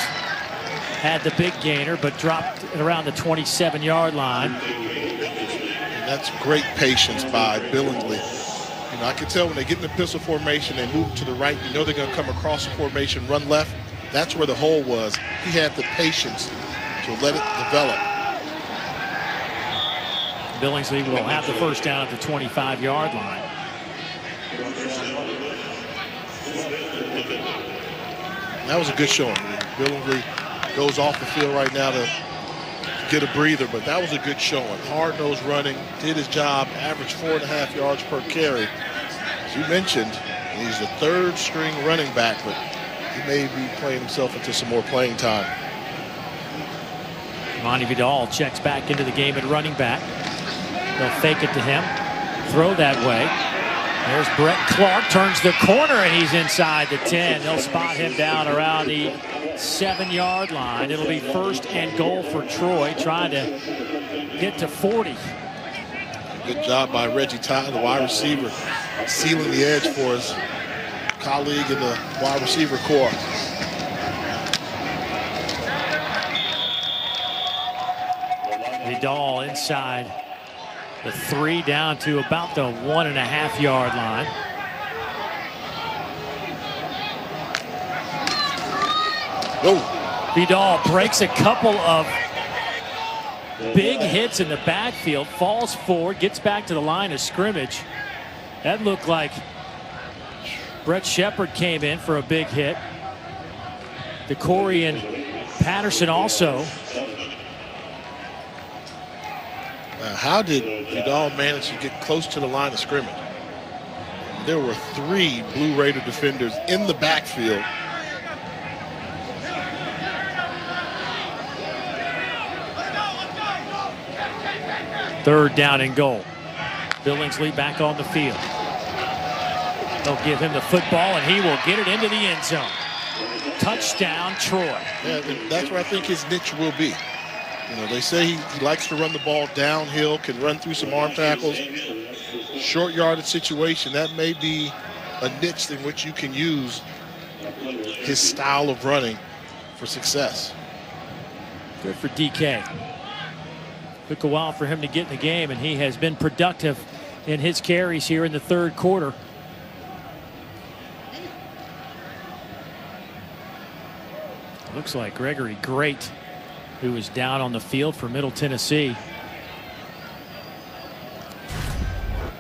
had the big gainer, but dropped it around the 27-yard line. And that's great patience by Billingsley. You know, I can tell when they get in the pistol formation, they move to the right. You know they're going to come across the formation, run left. That's where the hole was. He had the patience to let it develop. Billingsley will have the 1st down at the 25-yard line. That was a good showing. Billingsley goes off the field right now to get a breather, but that was a good showing. Hard-nosed running, did his job, averaged 4.5 yards per carry. As you mentioned, he's the 3rd-string running back, but he may be playing himself into some more playing time. Monty Vidal checks back into the game at running back. They'll fake it to him, throw that way. There's Brett Clark, turns the corner, and he's inside the 10. They'll spot him down around the 7-yard line. It'll be 1st and goal for Troy, trying to get to 40. Good job by Reggie Todd, the wide receiver, sealing the edge for his colleague in the wide receiver corps. Vidal inside the 3, down to about the 1.5-yard line. Oh. Vidal breaks a couple of big hits in the backfield, falls forward, gets back to the line of scrimmage. That looked like Brett Shepard came in for a big hit. DeCorey and Patterson also. How did Vidal manage to get close to the line of scrimmage? There were 3 Blue Raider defenders in the backfield. Third down and goal. Billingsley back on the field. They'll give him the football, and he will get it into the end zone. Touchdown, Troy. Yeah, that's where I think his niche will be. You know, they say he likes to run the ball downhill, can run through some arm tackles. Short yardage situation, that may be a niche in which you can use his style of running for success. Good for DK. Took a while for him to get in the game, and he has been productive in his carries here in the 3rd quarter. Looks like Gregory Great, who is down on the field for Middle Tennessee.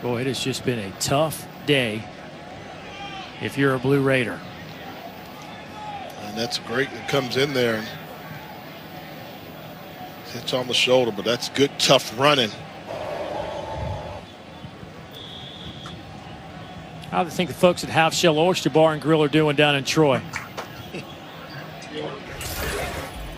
Boy, it has just been a tough day if you're a Blue Raider. And that's great. It comes in there and hits on the shoulder, but that's good, tough running. How do you think the folks at Half Shell Oyster Bar and Grill are doing down in Troy?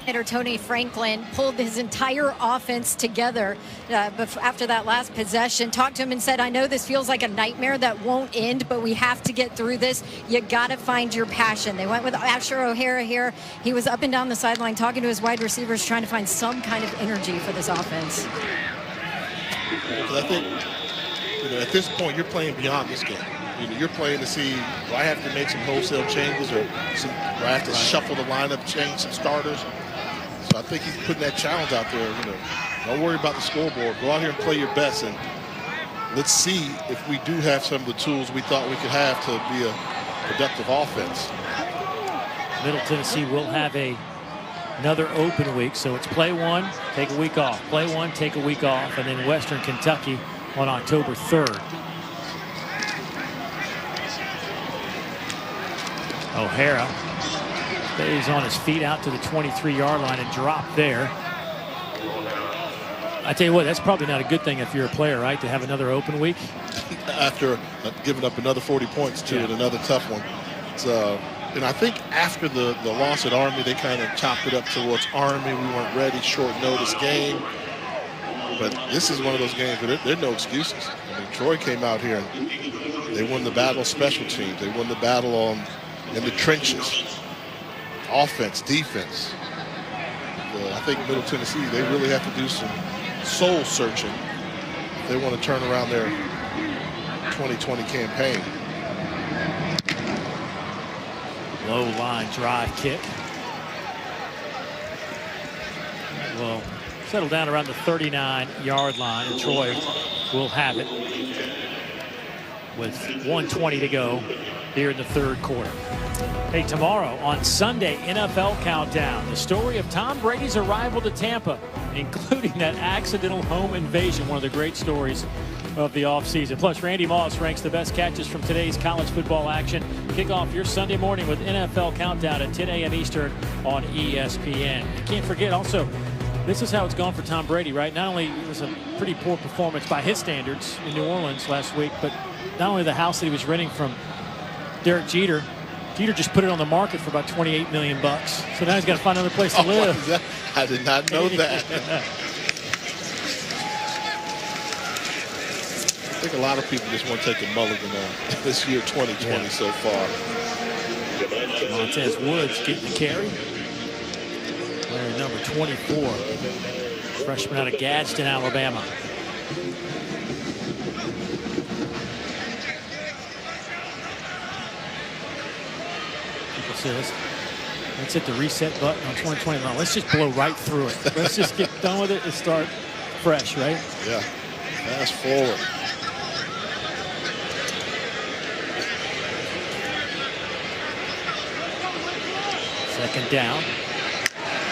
Tony Franklin pulled his entire offense together after that last possession. Talked to him and said, I know this feels like a nightmare that won't end, but we have to get through this. You got to find your passion. They went with Asher O'Hara here. He was up and down the sideline talking to his wide receivers, trying to find some kind of energy for this offense. I think, at this point, you're playing beyond this game. You're playing to see, do I have to make some wholesale changes, or do I have to shuffle the lineup, change some starters? So I think he's putting that challenge out there. Don't worry about the scoreboard. Go out here and play your best, and let's see if we do have some of the tools we thought we could have to be a productive offense. Middle Tennessee will have another open week, so it's play one, take a week off. Play one, take a week off, and then Western Kentucky on October 3rd. O'Hara stays on his feet out to the 23-yard line and dropped there. I tell you what, that's probably not a good thing if you're a player, right, to have another open week. After giving up another 40 points to it, another tough one. And I think after the loss at Army, they kind of chopped it up towards Army. We weren't ready, short notice game. But this is one of those games where there are no excuses. I mean, Troy came out here and they won the battle of special teams. They won the battle in the trenches. Offense, defense. I think Middle Tennessee, they really have to do some soul searching if they want to turn around their 2020 campaign. Low line drive kick. Well, settle down around the 39-yard line, and Troy will have it with 1:20 to go here in the third quarter. Hey, tomorrow on Sunday, NFL Countdown, the story of Tom Brady's arrival to Tampa, including that accidental home invasion, one of the great stories of the offseason. Plus, Randy Moss ranks the best catches from today's college football action. Kick off your Sunday morning with NFL Countdown at 10 a.m. Eastern on ESPN. You can't forget also, this is how it's gone for Tom Brady, right? Not only it was a pretty poor performance by his standards in New Orleans last week, but not only the house that he was renting from Derek Jeter just put it on the market for about $28 million. So now he's got to find another place to live. I did not know that. I think a lot of people just want to take a mulligan on this year 2020 so far. Montez Woods getting the carry. Player number 24. Freshman out of Gadsden, Alabama. Says, let's hit the reset button on 2020. Now, let's just blow right through it. Let's just get done with it and start fresh, right? Yeah. Fast forward. Second down.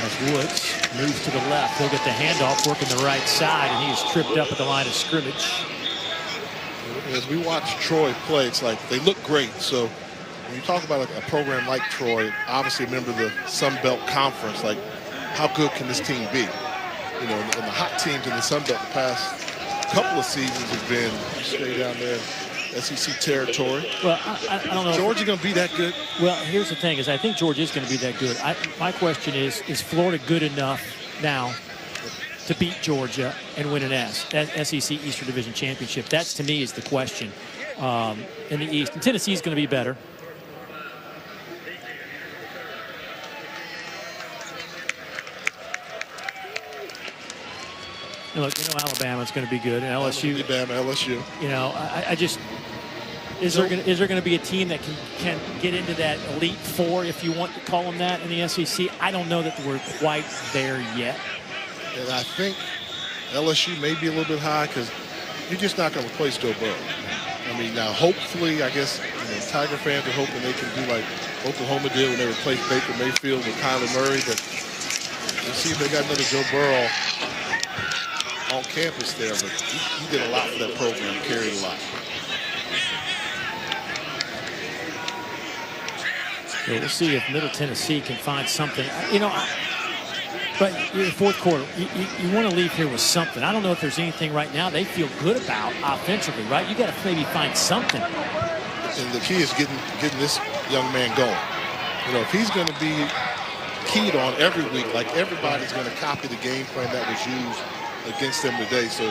As Woods moves to the left, he'll get the handoff, working the right side, and he is tripped up at the line of scrimmage. As we watch Troy play, it's like they look great. So when you talk about a program like Troy, obviously a member of the Sun Belt Conference, like how good can this team be? And the hot teams in the Sun Belt the past couple of seasons have been straight down there, SEC territory. Well, I don't know. Georgia going to be that good? Well, here's the thing: is I think Georgia is going to be that good. My question is Florida good enough now to beat Georgia and win an SEC Eastern Division championship? That's, to me, is the question in the East. And Tennessee is going to be better. And look, Alabama's going to be good, and LSU. LSU. I just is there going to be a team that can get into that Elite Four, if you want to call them that, in the SEC? I don't know that we're quite there yet. And I think LSU may be a little bit high because you're just not going to replace Joe Burrow. I mean, now hopefully, I guess Tiger fans are hoping they can do like Oklahoma did when they replaced Baker Mayfield with Kyler Murray, but we'll see if they got another Joe Burrow on campus there, but he did a lot for that program, carried a lot. Yeah, we'll see if Middle Tennessee can find something. But in the fourth quarter, you want to leave here with something. I don't know if there's anything right now they feel good about offensively, right? You got to maybe find something. And the key is getting this young man going. If he's going to be keyed on every week. Like everybody's going to copy the game plan that was used against them today. So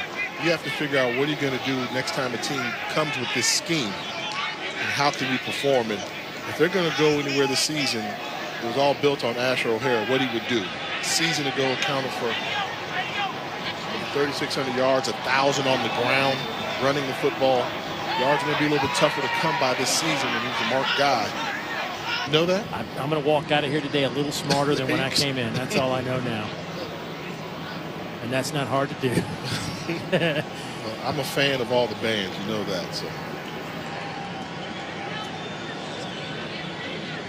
you have to figure out what are you going to do next time a team comes with this scheme, and how can you perform. And if they're going to go anywhere this season, it was all built on Asher O'Hara, what he would do. A season ago accounted for 3,600 yards, 1,000 on the ground, running the football. Yards are going to be a little bit tougher to come by this season when he's a marked guy. You know that? I'm going to walk out of here today a little smarter than when I came in. That's all I know now. And that's not hard to do. Well, I'm a fan of all the bands, you know that. So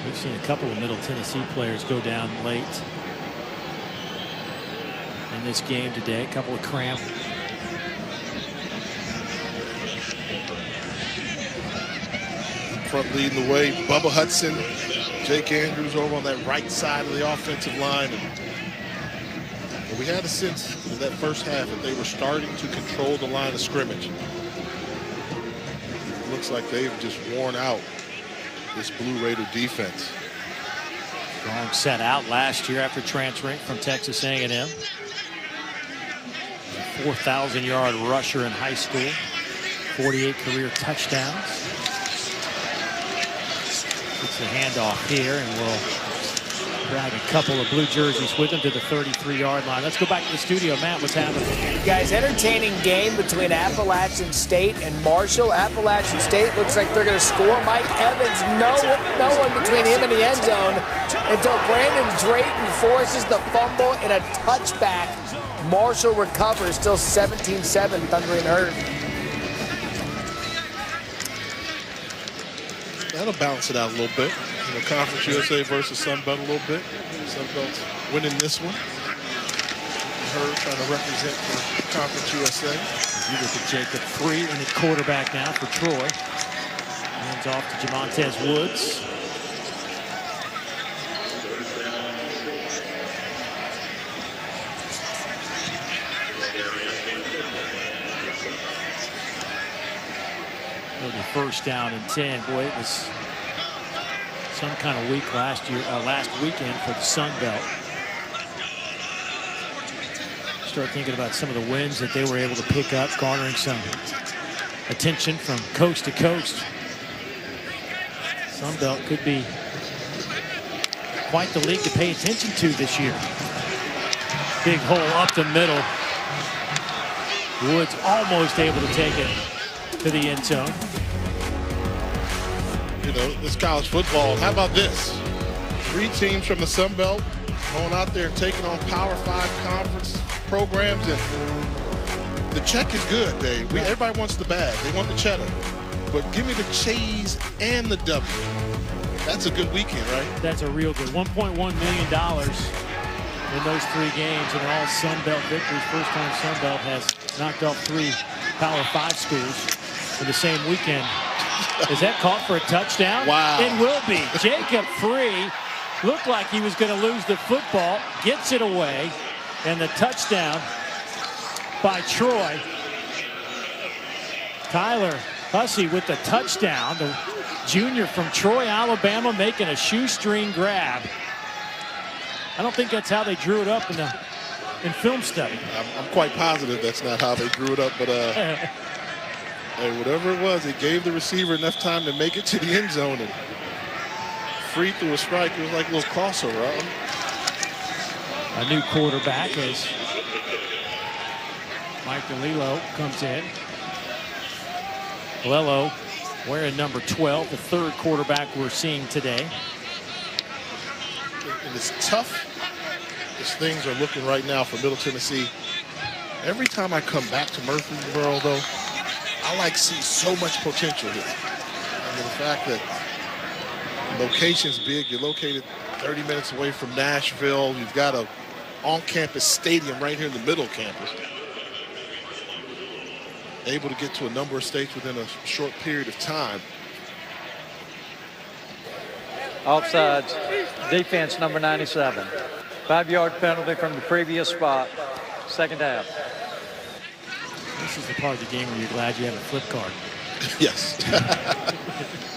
we've seen a couple of Middle Tennessee players go down late in this game today. A couple of cramp. front leading the way, Bubba Hudson, Jake Andrews over on that right side of the offensive line. And we had a sense in that first half that they were starting to control the line of scrimmage. It looks like they've just worn out this Blue Raider defense. Strong set out last year after transferring from Texas A&M. 4,000-yard rusher in high school. 48 career touchdowns. Gets the handoff here and will drag a couple of blue jerseys with him to the 33-yard line. Let's go back to the studio. Matt, what's happening? Guys, entertaining game between Appalachian State and Marshall. Appalachian State looks like they're going to score. Mike Evans, no one between him and the end zone until Brandon Drayton forces the fumble and a touchback. Marshall recovers, still 17-7, Thundering Herd. That'll balance it out a little bit. You know, Conference USA versus Sun Belt a little bit. Sun Belt's winning this one. Herd trying to represent for Conference USA. You look at Jacob Free in the quarterback now for Troy. Hands off to Jamontez Woods. The first down and 10. Boy, it was some kind of week last weekend for the Sun Belt. Start thinking about some of the wins that they were able to pick up, garnering some attention from coast to coast. Sun Belt could be quite the league to pay attention to this year. Big hole up the middle. Woods almost able to take it to the end zone. You know, this college football, how about this? 3 teams from the Sun Belt going out there and taking on Power 5 conference programs, and the check is good, Dave. Everybody wants the bag. They want the cheddar. But give me the cheese and the W. That's a good weekend, right? That's a real good $1.1 million in those 3 games, and all Sun Belt victories. First time Sun Belt has knocked off 3 Power 5 schools in the same weekend. Is that caught for a touchdown? Wow. It will be. Jacob Free looked like he was going to lose the football, gets it away, and the touchdown by Troy. Tyler Hussey with the touchdown. The junior from Troy, Alabama, making a shoestring grab. I don't think that's how they drew it up in film study. I'm quite positive that's not how they drew it up, but hey, whatever it was, it gave the receiver enough time to make it to the end zone, and Free threw a strike. It was like a little crossover. A new quarterback as Mike DeLillo comes in. Lello wearing number 12, the 3rd quarterback we're seeing today. And it's tough as things are looking right now for Middle Tennessee. Every time I come back to Murfreesboro, though, I see so much potential here. I mean, the fact that location's big. You're located 30 minutes away from Nashville. You've got a on-campus stadium right here in the middle campus. Able to get to a number of states within a short period of time. Offsides, defense number 97. 5-yard penalty from the previous spot, second half. This is the part of the game where you're glad you have a flip card. Yes.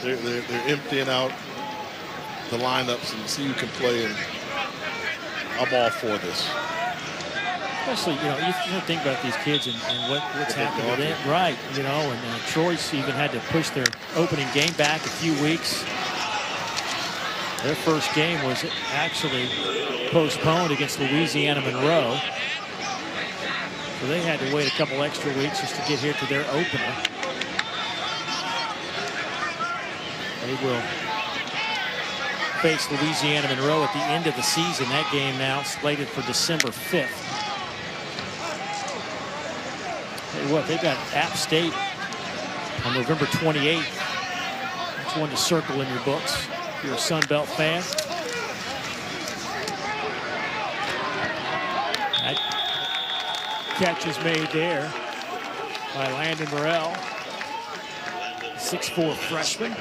they're emptying out the lineups and see who can play. And I'm all for this. Especially, you think about these kids and what's happened to them. Right, and Troy's even had to push their opening game back a few weeks. Their first game was actually postponed against Louisiana Monroe. So they had to wait a couple extra weeks just to get here to their opener. They will face Louisiana Monroe at the end of the season. That game now slated for December 5th. Tell you what, they got App State on November 28th. That's one to circle in your books if you're a Sun Belt fan. That catch is made there by Landon Morrell, 6'4" freshman.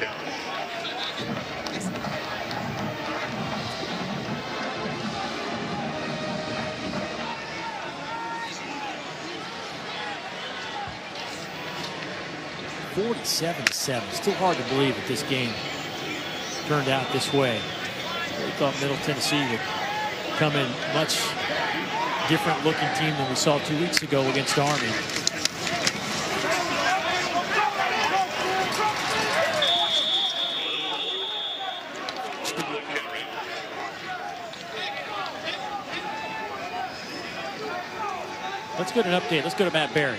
(47-7). Still hard to believe that this game turned out this way. We thought Middle Tennessee would come in much different looking team than we saw 2 weeks ago against Army. Let's get an update. Let's go to Matt Berry.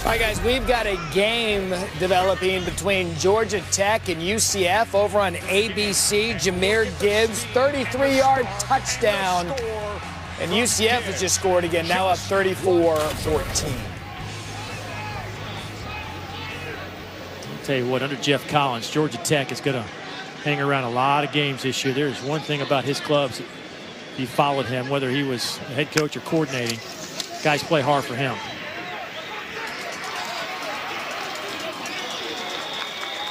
All right, guys, we've got a game developing between Georgia Tech and UCF over on ABC. Jahmyr Gibbs, 33-yard touchdown. And UCF has just scored again, now up 34-14. I'll tell you what, under Jeff Collins, Georgia Tech is going to hang around a lot of games this year. There's one thing about his clubs. If you followed him, whether he was head coach or coordinating, guys play hard for him.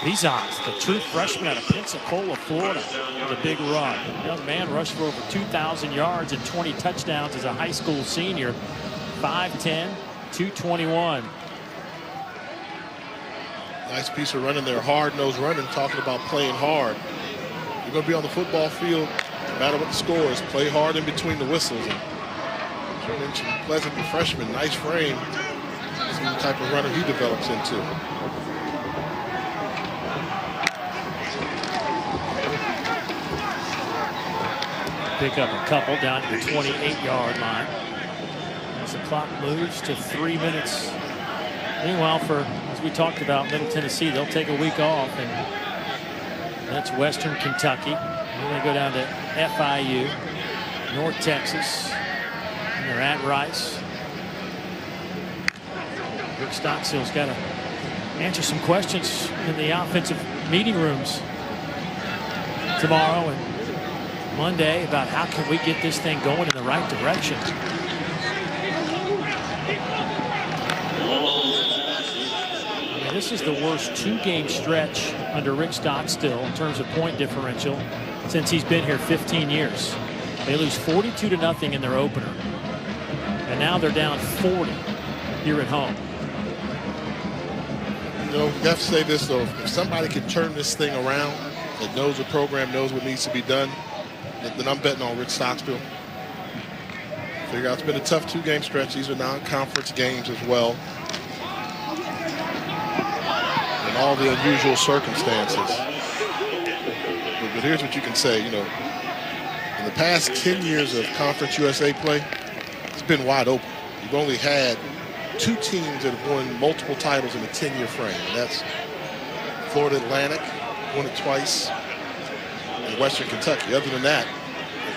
Bizons, the true freshman out of Pensacola, Florida, with a big run. Young man rushed for over 2,000 yards and 20 touchdowns as a high school senior. 5'10", 221. Nice piece of running there. Hard-nosed running, talking about playing hard. You're going to be on the football field, no matter what the score is. Play hard in between the whistles. And you mentioned Pleasant, the freshman, nice frame. See the type of runner he develops into. Pick up a couple down to the 28-yard line as the clock moves to 3 minutes. Meanwhile, as we talked about, Middle Tennessee, they'll take a week off, and that's Western Kentucky. Then they go down to FIU, North Texas, and they're at Rice. Rick Stockstill's got to answer some questions in the offensive meeting rooms tomorrow and Monday about how can we get this thing going in the right direction. I mean, this is the worst two-game stretch under Rick Stockstill in terms of point differential since he's been here 15 years. They lose 42-0 in their opener, and now they're down 40 here at home. You know, you have to say this, though. If somebody can turn this thing around, that knows the program, knows what needs to be done, then I'm betting on Rick Stockstill. Figure out it's been a tough two-game stretch. These are non-conference games as well. And all the unusual circumstances. But here's what you can say, you know. In the past 10 years of Conference USA play, it's been wide open. You've only had two teams that have won multiple titles in a 10-year frame. And that's Florida Atlantic, won it twice, and Western Kentucky. Other than that,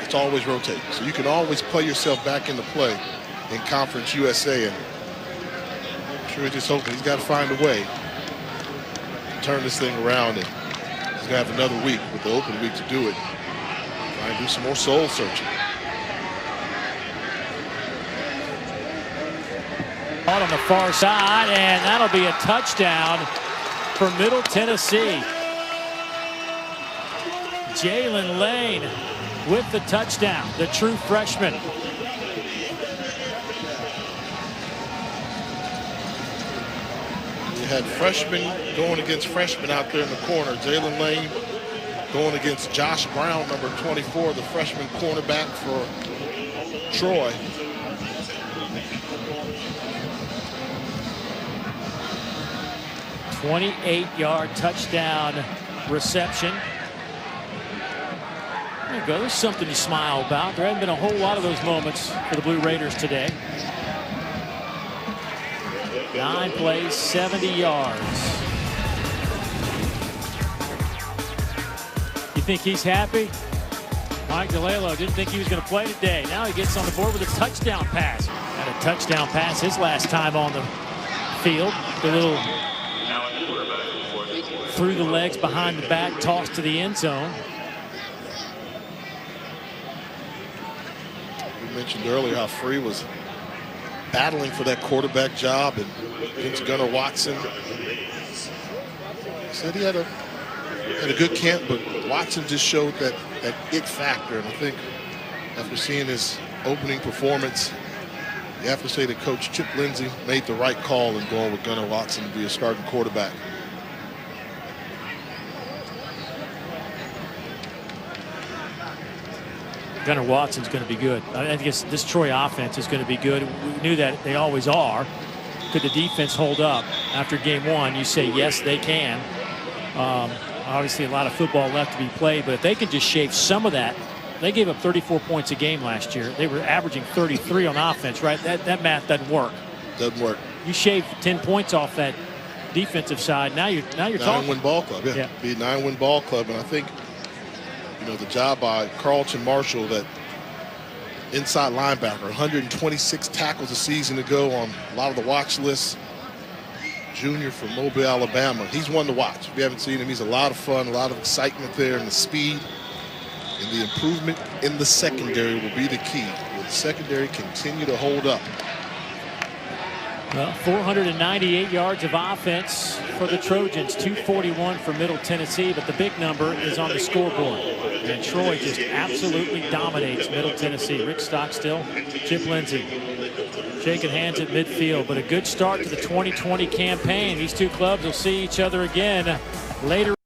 it's always rotating. So you can always play yourself back into play in Conference USA. And I'm sure he's just hoping he's got to find a way to turn this thing around. And he's going to have another week with the open week to do it. Try and do some more soul searching. On the far side, and that'll be a touchdown for Middle Tennessee. Jalen Lane with the touchdown, the true freshman. You had freshmen going against freshmen out there in the corner. Jalen Lane going against Josh Brown, number 24, the freshman cornerback for Troy. A 28-yard touchdown reception. There you go. There's something to smile about. There haven't been a whole lot of those moments for the Blue Raiders today. 9 plays, 70 yards. You think he's happy? Mike DeLalo didn't think he was going to play today. Now he gets on the board with a touchdown pass. Had a touchdown pass his last time on the field. The little through the legs, behind the back, toss to the end zone. We mentioned earlier how Free was battling for that quarterback job and against Gunnar Watson. He said he had a good camp, but Watson just showed that it factor. And I think after seeing his opening performance, you have to say that Coach Chip Lindsey made the right call in going with Gunnar Watson to be a starting quarterback. Gunnar Watson's going to be good. I guess this Troy offense is going to be good. We knew that they always are. Could the defense hold up after game one? You say yes, they can. Obviously, a lot of football left to be played, but if they can just shave some of that. They gave up 34 points a game last year. They were averaging 33 on offense, right? That math doesn't work. Doesn't work. You shave 10 points off that defensive side. Now you're talking. 9-win ball club. Yeah. Be a 9-win ball club, and I think, you know, the job by Carlton Marshall, that inside linebacker, 126 tackles a season ago on a lot of the watch lists. Junior from Mobile, Alabama. He's one to watch. If you haven't seen him, he's a lot of fun, a lot of excitement there, and the speed and the improvement in the secondary will be the key. Will the secondary continue to hold up? Well, 498 yards of offense for the Trojans, 241 for Middle Tennessee, but the big number is on the scoreboard. And Troy just absolutely dominates Middle Tennessee. Rick Stockstill, Chip Lindsey shaking hands at midfield, but a good start to the 2020 campaign. These two clubs will see each other again later.